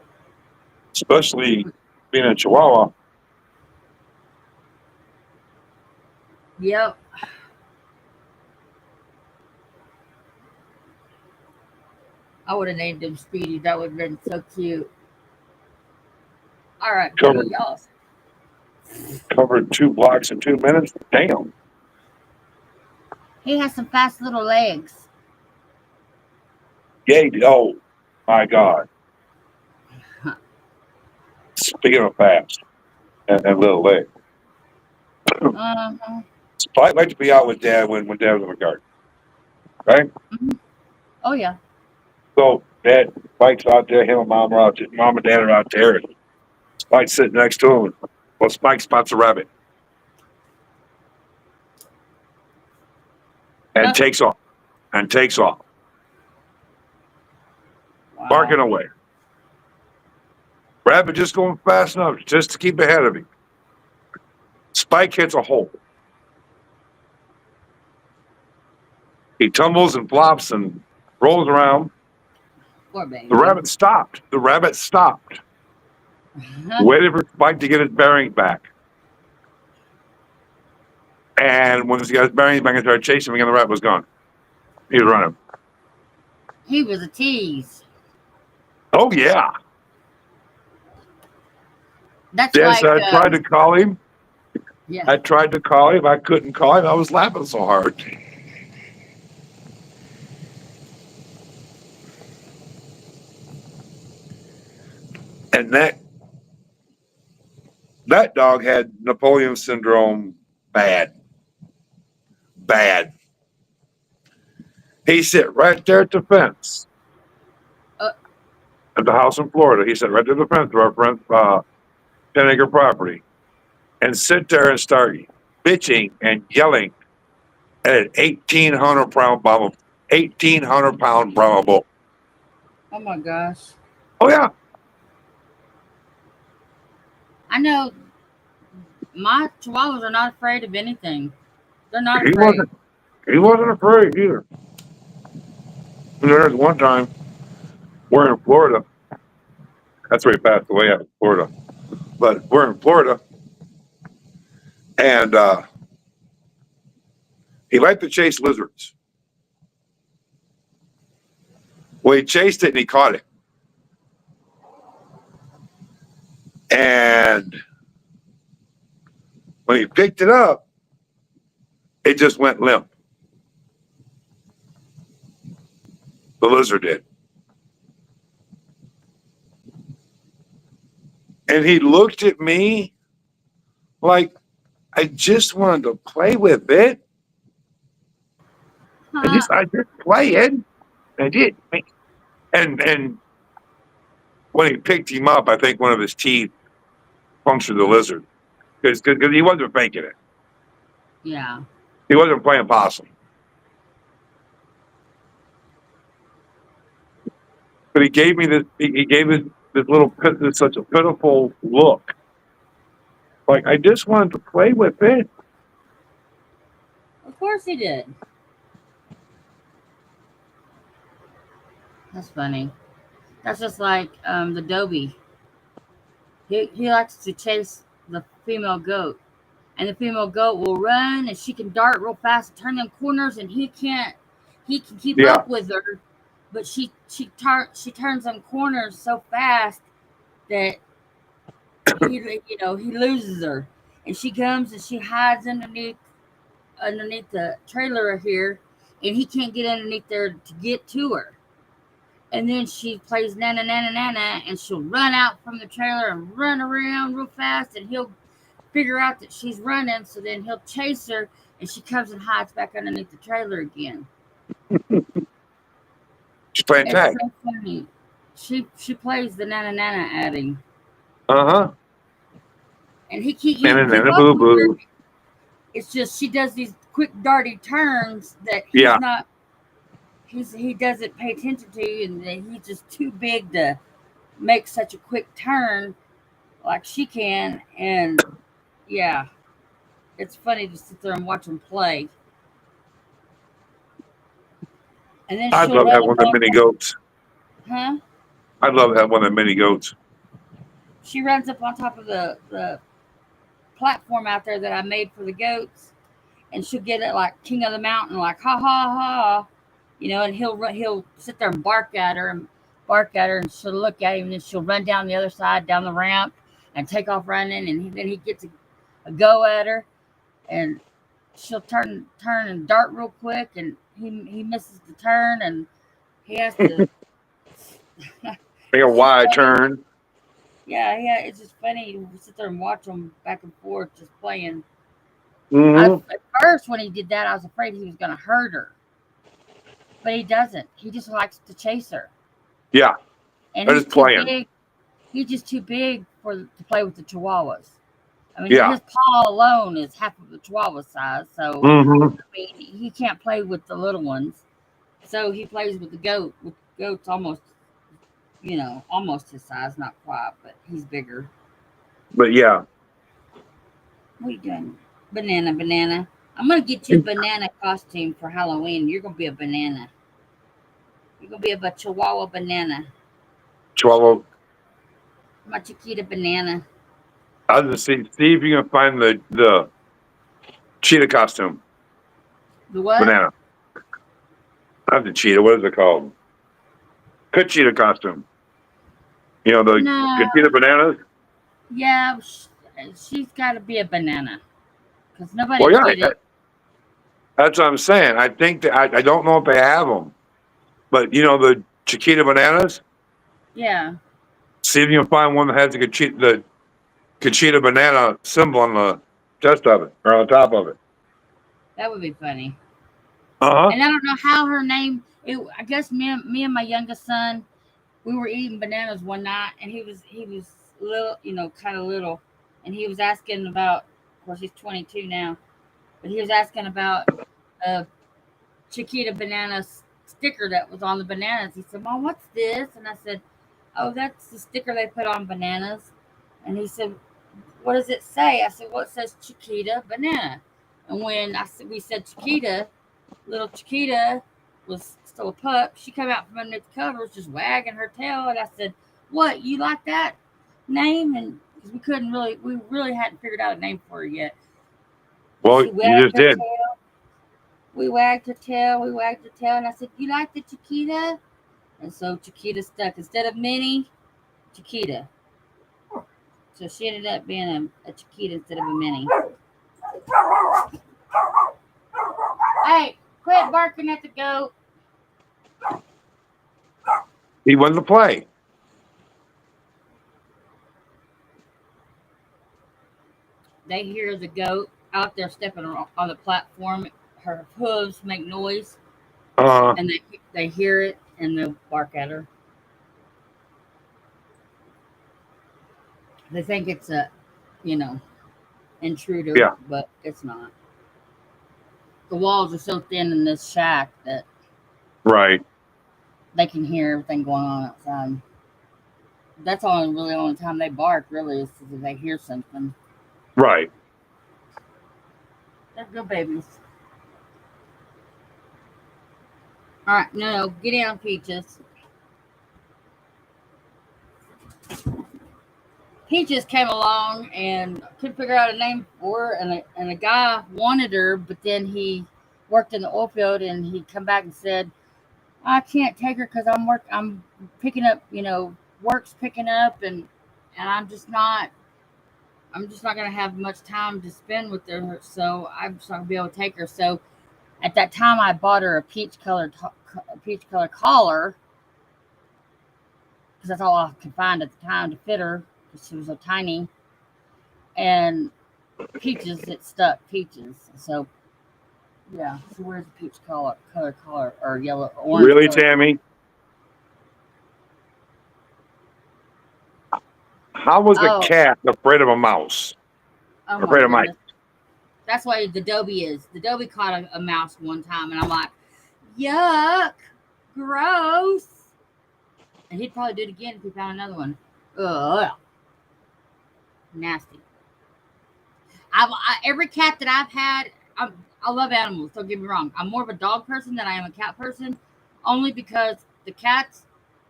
Especially being a Chihuahua. yep. I would have named him Speedy. That would have been so cute. All right, Biddy, Covered y'all. covered 2 blocks in 2 minutes. Damn. He has some fast little legs. Yay. Oh my God. Speaking of fast and little leg. Uh-huh. Spike liked to be out with Dad when Dad was in the garden. Right? Oh yeah. So Dad, Spike's out there, him and Mom are out there. Mom and Dad are out there. And Spike's sitting next to him. Well, Spike spots a rabbit and takes off. And takes off. Wow. Barking away. Rabbit just going fast enough just to keep ahead of him. Spike hits a hole. He tumbles and flops and rolls around. Poor baby. The rabbit stopped. The rabbit stopped. Waited for Spike to get his bearings back. And once he got his bearings back and started chasing him again, the rabbit was gone. He was running. He was a tease. Oh, yeah. That's Dad like said I tried to call him. yeah. I tried to call him. I couldn't call him. I was laughing so hard. And that dog had Napoleon syndrome bad. Bad. He sit right there at the fence at the house in Florida. He sat right there at the fence of our friend's 10-acre property and sit there and start bitching and yelling at an 1,800-pound Brahma, 1,800-pound Brahma bull. Oh my gosh. Oh, yeah. I know my chihuahuas are not afraid of anything. They're not He afraid. wasn't afraid either. There's one time we're in Florida. That's where he passed away out of Florida. But we're in Florida. And he liked to chase lizards. Well, he chased it and he caught it. And when he picked it up, it just went limp. The lizard did. And he looked at me like I just wanted to play with it. I just play it. I did. And when he picked him up, I think one of his teeth punctured the lizard because he wasn't faking it. Yeah. He wasn't playing possum. But he gave me this. He gave us this such a pitiful look. Like I just wanted to play with it. Of course he did. That's funny. That's just like the Dobie. He likes to chase the female goat. And the female goat will run and she can dart real fast and turn them corners and he can keep up with her. But she turns them corners so fast that he loses her. And she comes and she hides underneath the trailer here and he can't get underneath there to get to her. And then she plays nana nana nana and she'll run out from the trailer and run around real fast and he'll figure out that she's running, so then he'll chase her and she comes and hides back underneath the trailer again. She's playing tag. So funny. She plays the nana nana adding. Uh-huh. And he keep Nana nana up boo with boo. her. It's just she does these quick darty turns that he doesn't pay attention to, and he's just too big to make such a quick turn like she can. And yeah, it's funny to sit there and watch them play. And then I'd love to have one of the mini goats. Huh? I'd love to have one of the mini goats. She runs up on top of the platform out there that I made for the goats, and she'll get it like king of the mountain, like ha ha ha, and he'll sit there and bark at her, and she'll look at him, and then she'll run down the other side, down the ramp, and take off running, and then he gets a go at her, and she'll turn and dart real quick, and he misses the turn, and he has to make a wide turn. Yeah, it's just funny to sit there and watch them back and forth just playing. Mm-hmm. At first, when he did that, I was afraid he was going to hurt her, but he doesn't. He just likes to chase her. Yeah, and he's playing. Big. He's just too big to play with the Chihuahuas. I mean, his paw alone is half of the Chihuahua size, so I mean, he can't play with the little ones. So he plays with the goat. With goats, almost his size, not quite, but he's bigger. But yeah. What are you doing? Banana. I'm gonna get you a banana costume for Halloween. You're gonna be a banana. You're gonna be a Chihuahua banana. Chihuahua. My Chiquita banana. I was gonna see if you can find the cheetah costume. The what? Banana. Not the cheetah. What is it called? Cheetah costume. The cheetah bananas. Yeah, she's got to be a banana because nobody did it. That's what I'm saying. I think that I don't know if they have them, but the Chiquita bananas. Yeah. See if you can find one that has the Conchita banana symbol on the chest of it or on top of it. That would be funny. Uh-huh. And I don't know how her name. I guess me and my youngest son, we were eating bananas one night, and he was little, kind of little, and he was asking about. Of course, he's 22 now, but he was asking about a Chiquita banana sticker that was on the bananas. He said, "Mom, what's this?" And I said, "Oh, that's the sticker they put on bananas." And he said, "What does it say?" I said, "Well, it says Chiquita banana." And when we said Chiquita, little Chiquita was still a pup. She came out from underneath the covers, just wagging her tail. And I said, "What? You like that name?" And because we really hadn't figured out a name for her yet. Well, She you wagged just her did. tail. We wagged her tail. We wagged her tail, and I said, "You like the Chiquita?" And so Chiquita stuck instead of Minnie, Chiquita. So she ended up being a Chiquita instead of a Minnie. Hey, quit barking at the goat. He won the play. They hear the goat out there stepping on the platform. Her hooves make noise, Uh, and they hear it, and they'll bark at her. They think it's a, you know, intruder, yeah, but it's not. The walls are so thin in this shack that right, they can hear everything going on outside. That's only time they bark. Really, is if they hear something. right. They're good babies. All right, no, get down, Peaches. Peaches came along and couldn't figure out a name for her, and a guy wanted her, but then he worked in the oil field, and he come back and said, "I can't take her because I'm picking up, work's picking up, and I'm just not gonna have much time to spend with her, so I'm just not gonna be able to take her." So at that time, I bought her a peach colored collar because that's all I could find at the time to fit her because she was so tiny. And Peaches, it stuck Peaches. So yeah, she wears a peach color collar or yellow orange Really, color. Tammy? How was a Oh, cat afraid of a mouse? oh my Afraid of mice? goodness. That's why the Dobie is. The Dobie caught a mouse one time, and I'm like, yuck, gross. And he'd probably do it again if he found another one. Ugh, nasty. Every cat that I've had, I love animals. Don't get me wrong. I'm more of a dog person than I am a cat person, only because the cats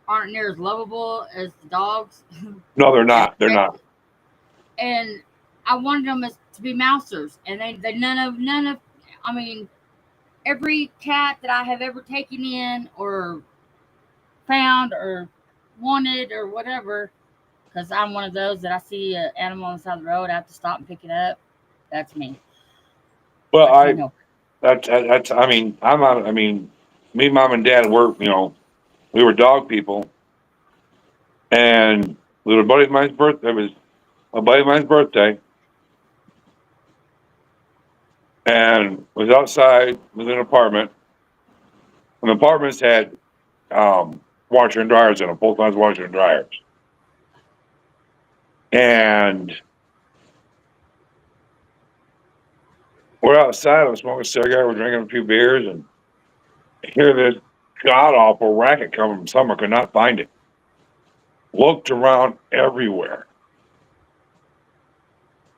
aren't near as lovable as the dogs. No, they're and not. They're not. and I wanted them to be mousers, and they none of. I mean, every cat that I have ever taken in or found or wanted or whatever, because I'm one of those that I see an animal on the side of the road, I have to stop and pick it up. That's me. Well, I can't help that's. I mean, I'm not. I mean, me, mom, and dad were. We were dog people, and it was a buddy of mine's birthday. It was a buddy of mine's birthday, and was outside with an apartment. And the apartments had washer and dryers in them, full size washer and dryers. And we're outside. I'm smoking a cigarette. We're drinking a few beers, and I hear this god awful racket coming from somewhere. Could not find it. Looked around everywhere.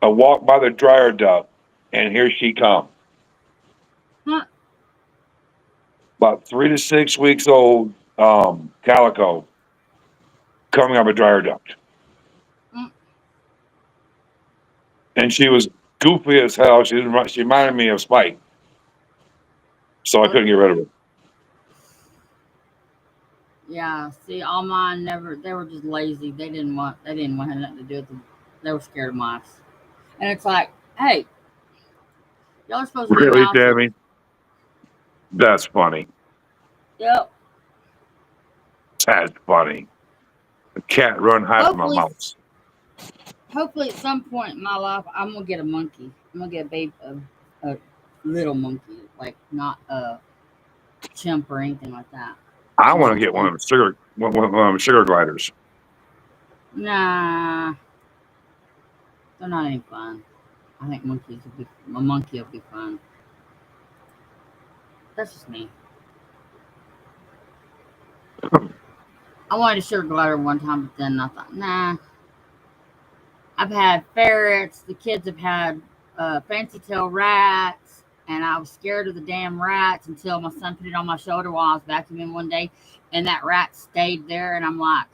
I walked by the dryer duct, and here she comes. Huh. About 3 to 6 weeks old, calico coming up a dryer duct. Mm. And she was goofy as hell. She reminded me of Spike. So I couldn't get rid of her. Yeah, see, all mine never. They were just lazy. They didn't want. They didn't want nothing to do with them. They were scared of mice. And it's like, hey, y'all are supposed to be Really, mousers. Tammy? That's funny. Yep. That's funny. A cat run high from a Hopefully, mouse. hopefully, at some point in my life, I'm gonna get a monkey. I'm gonna get a little monkey, like not a chimp or anything like that. I I want want to a get little. one of them sugar gliders. Nah, they're not any fun. I think a monkey will be fun. That's just me. I wanted a sugar glider one time, but then I thought, nah. I've had ferrets. The kids have had fancy tail rats, and I was scared of the damn rats until my son put it on my shoulder while I was vacuuming one day, and that rat stayed there, and I'm like,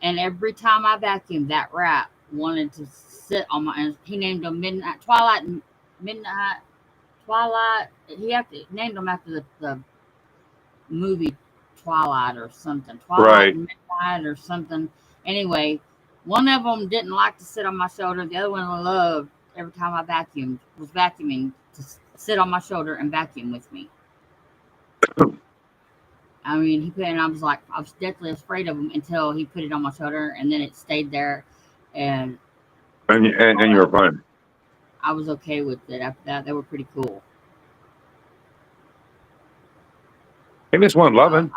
and every time I vacuumed, that rat wanted to sit on my. And he named him Midnight Twilight Midnight, Twilight. He named them after the movie Twilight or something. Twilight Right. and Midnight or something. Anyway, one of them didn't like to sit on my shoulder. The other one loved every time I was vacuuming to sit on my shoulder and vacuum with me. I mean, and I was deathly afraid of him until he put it on my shoulder, and then it stayed there, and And you were fine. I was okay with it after that. They were pretty cool. He just wasn't Uh, loving.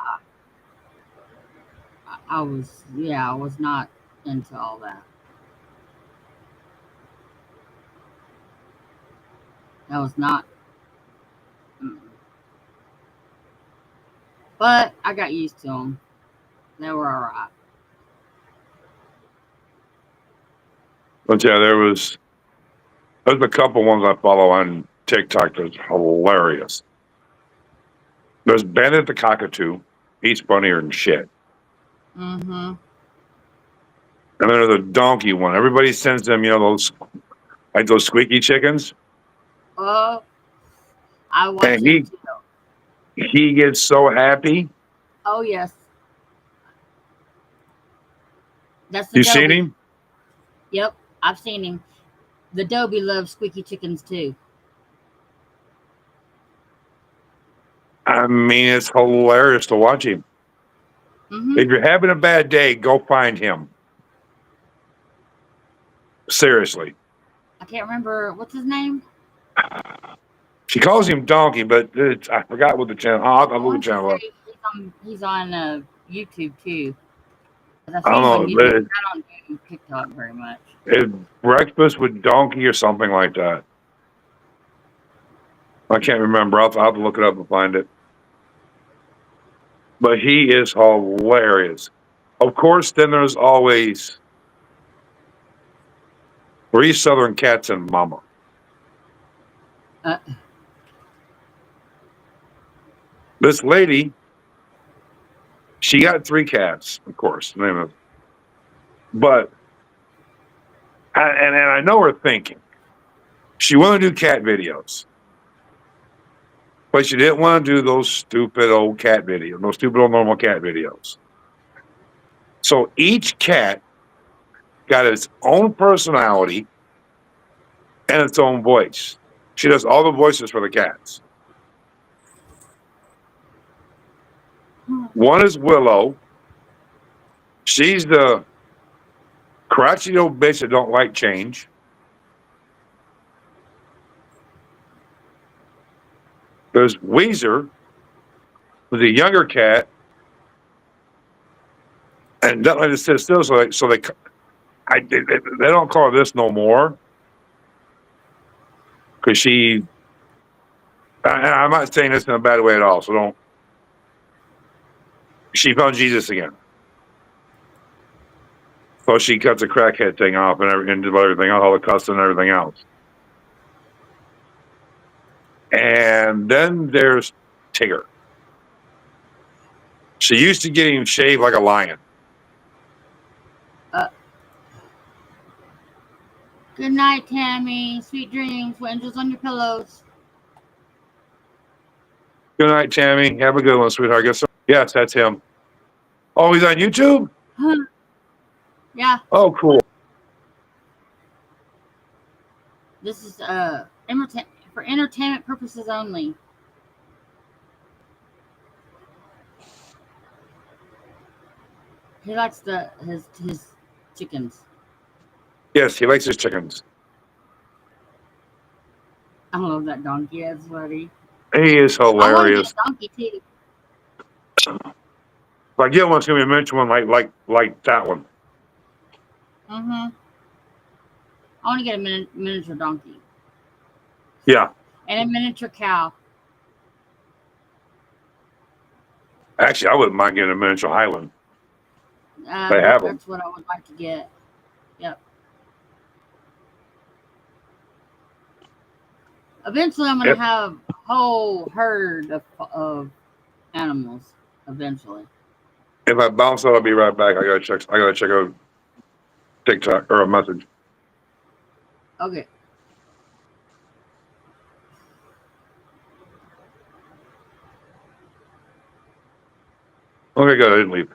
I was not into all that. That was not. Mm. But I got used to them. They were all right. But yeah, there's a couple ones I follow on TikTok that's hilarious. There's Bandit the Cockatoo. He's funnier than shit. Mm-hmm. And then there's the donkey one. Everybody sends them, those squeaky chickens. Oh, I watch And them too. he gets so happy. Oh yes, that's the You seen Dobie. him? Yep, I've seen him. The Dobie loves squeaky chickens too. I mean, it's hilarious to watch him. Mm-hmm. If you're having a bad day, go find him. Seriously. I can't remember what's his name. She calls him Donkey, but I forgot what the channel. I'll I look at want the to channel up. say he's on YouTube too. 'Cause I've I seen him on don't know. YouTube. I don't do TikTok very much. It's Breakfast with Donkey or something like that. I can't remember. I'll have to look it up and find it. But he is hilarious. Of course, then there's always Three Southern Cats and Mama. Uh, This lady, she got 3 cats, of course. But, and I know her thinking. She wanted to do cat videos. But she didn't want to do those stupid old cat videos, those stupid old normal cat videos. So each cat got its own personality and its own voice. She does all the voices for the cats. One is Willow. She's the crotchety old bitch that don't like change. There's Weezer, who's a younger cat, and doesn't like to sit still. So they don't call her this no more because she. I'm not saying this in a bad way at all. So don't. She found Jesus again. So she cuts the crackhead thing off and did everything else, all the cussing and everything else. And then there's Tigger. She used to get him shaved like a lion. Good night, Tammy. Sweet dreams. Angels on your pillows. Good night, Tammy. Have a good one, sweetheart. Yes, that's him. Oh, he's on YouTube? Yeah. Oh, cool. This is for entertainment purposes only. He likes his chickens. Yes, he likes his chickens. I love that donkey. That's funny. He is hilarious. I want to get a donkey too. If I get one, it's gonna be a miniature one like that one. Mm-hmm. I want to get a miniature donkey. Yeah. And a miniature cow. Actually, I wouldn't mind getting a miniature Highland. They have them. That's what I would like to get. Yep. Eventually, I'm going to have a whole herd of animals. Eventually. If I bounce out, I'll be right back. I gotta check out TikTok or a message. Okay. Okay, good. I didn't leave.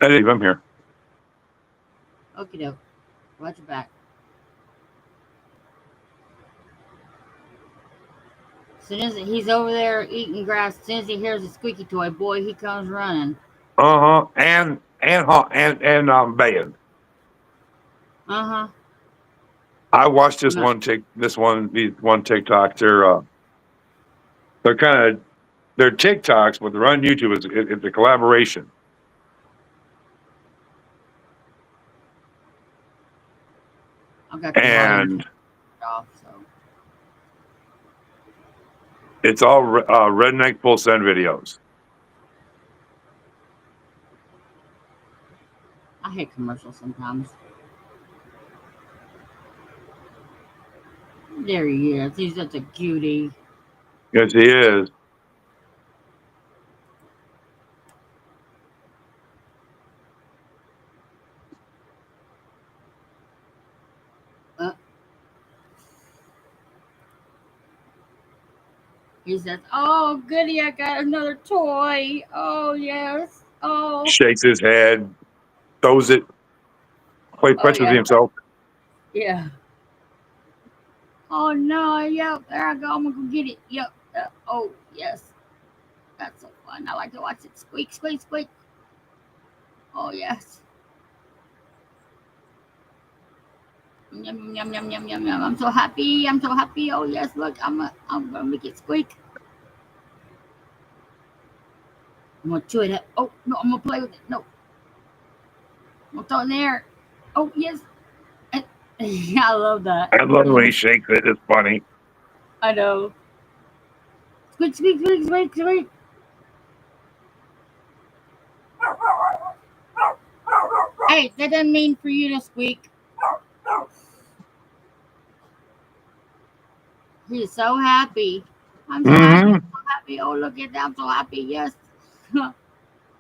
I didn't leave. I'm here. Okie doke. Watch your back. As soon as he's over there eating grass, as soon as he hears a squeaky toy, boy, he comes running. And baying. Uh-huh. I watched this No. one TikTok. They're kind of they're TikToks, but they're on YouTube. It's a collaboration. I've got the volume And off, so it's all redneck full send videos. I hate commercials sometimes. There he is. He's such a cutie. Yes, he is. Uh, he says, "Oh, goody! I got another toy. Oh yes. Oh, Shakes his head, throws it, plays oh fetch with yeah, himself. yeah. Oh no, yep. There I go. I'm gonna go get it. Yep. Oh yes. That's so fun. I like to watch it squeak, squeak, squeak. Oh yes. Yum yum yum yum yum yum. I'm so happy. I'm so happy. Oh yes. Look, I'm gonna make it squeak. I'm gonna chew it up. Oh no, I'm gonna play with it. No, I'm gonna throw it in the air. Oh yes. I love that. I love when he shakes it. It's funny. I know. Squeak, squeak, squeak, squeak, squeak. Hey, that doesn't mean for you to squeak. He's so happy. I'm so happy. Hmm. I'm so happy. Oh, look at that. I'm so happy. Yes.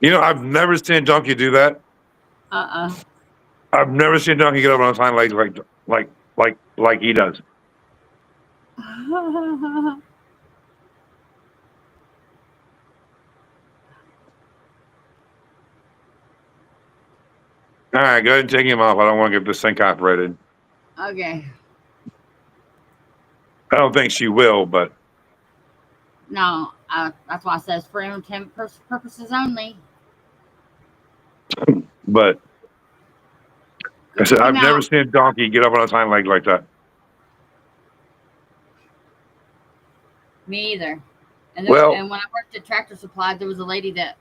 You know, I've never seen a donkey do that. Uh-uh. I've never seen a donkey get up on his hind legs like he does. All right, go ahead and take him off. I don't want to get this thing operated. Okay. I don't think she will, but No, that's why it says for entertainment purposes only. but I Go said check him I've never out. seen a donkey get up on his hind legs like that. Me either. Well, And when I worked at Tractor Supply, there was a lady that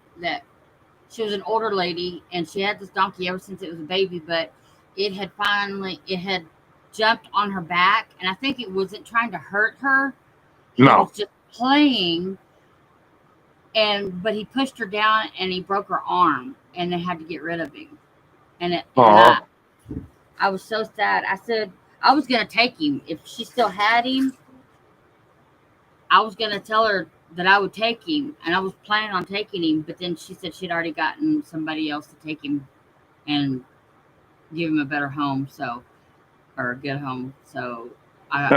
she was an older lady, and she had this donkey ever since it was a baby, but it had jumped on her back, and I think it wasn't trying to hurt her. He was no. just playing, but he pushed her down and he broke her arm, and they had to get rid of him. And Aw. I was so sad. I said I was gonna take him if she still had him. I was gonna tell her that I would take him, and I was planning on taking him, but then she said she'd already gotten somebody else to take him and give him a better home, or a good home. So I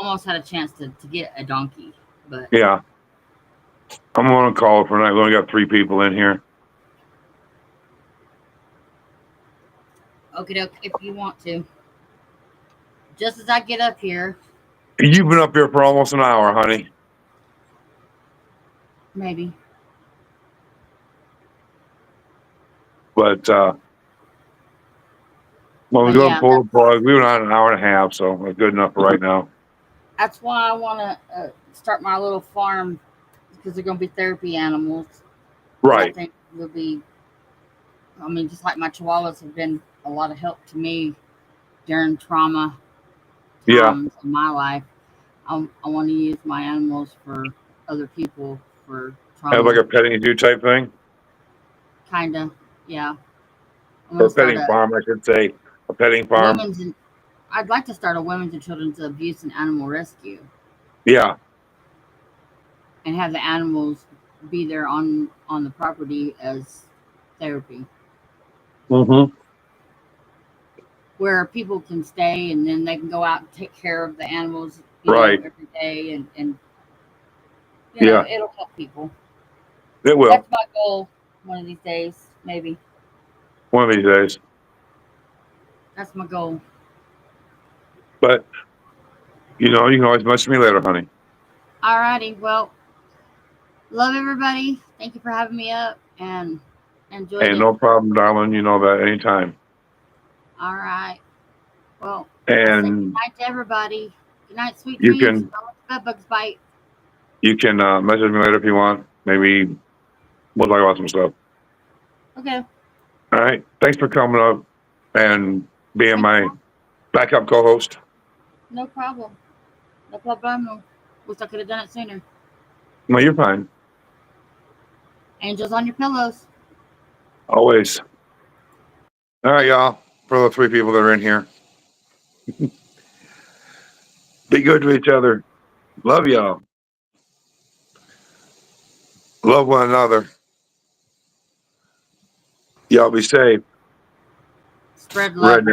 almost had a chance to get a donkey, but Yeah. I'm going to call it for tonight. We only got 3 people in here. okie doke if you want to. Just as I get up here, You've been up here for almost an hour, honey. maybe. But when we But go and yeah, pull the plug, we were on an hour and a half, so we're good enough for right now. that's why I want to start my little farm, because they're going to be therapy animals. And I Right. think will be. I mean, just like my chihuahuas have been a lot of help to me during trauma Yeah. times in my life. I want to use my animals for other people for Have like trauma. a petting zoo type thing. Kind of, yeah. I'm Or gonna a start petting a farm, I should say. A petting farm. women's. I'd like to start a women's and children's abuse and animal rescue, Yeah. and have the animals be there on the property as therapy, Mm-hmm. where people can stay and then they can go out and take care of the animals, Right. every day, and Yeah. it'll help people. It will, That's my goal. One of these days, maybe. one of these days. That's my goal. But, you know, you can always message me later, honey. Alrighty. Well, love everybody. Thank you for having me up and enjoyed And it. no problem, darling. You know that anytime. All right. Well, I'll say good And night to everybody. Good night, sweet you dreams. can Don't let the bed bugs bite. message me later if you want. Maybe we'll talk about some stuff. Okay. All right. Thanks for coming up and being No my backup co-host. No problem. No problem. Wish I could have done it sooner. No, you're fine. Angels on your pillows. Always. All right, y'all. For the 3 people that are in here, be good to each other. Love y'all. Love one another. Y'all be safe. Spread love. Redneck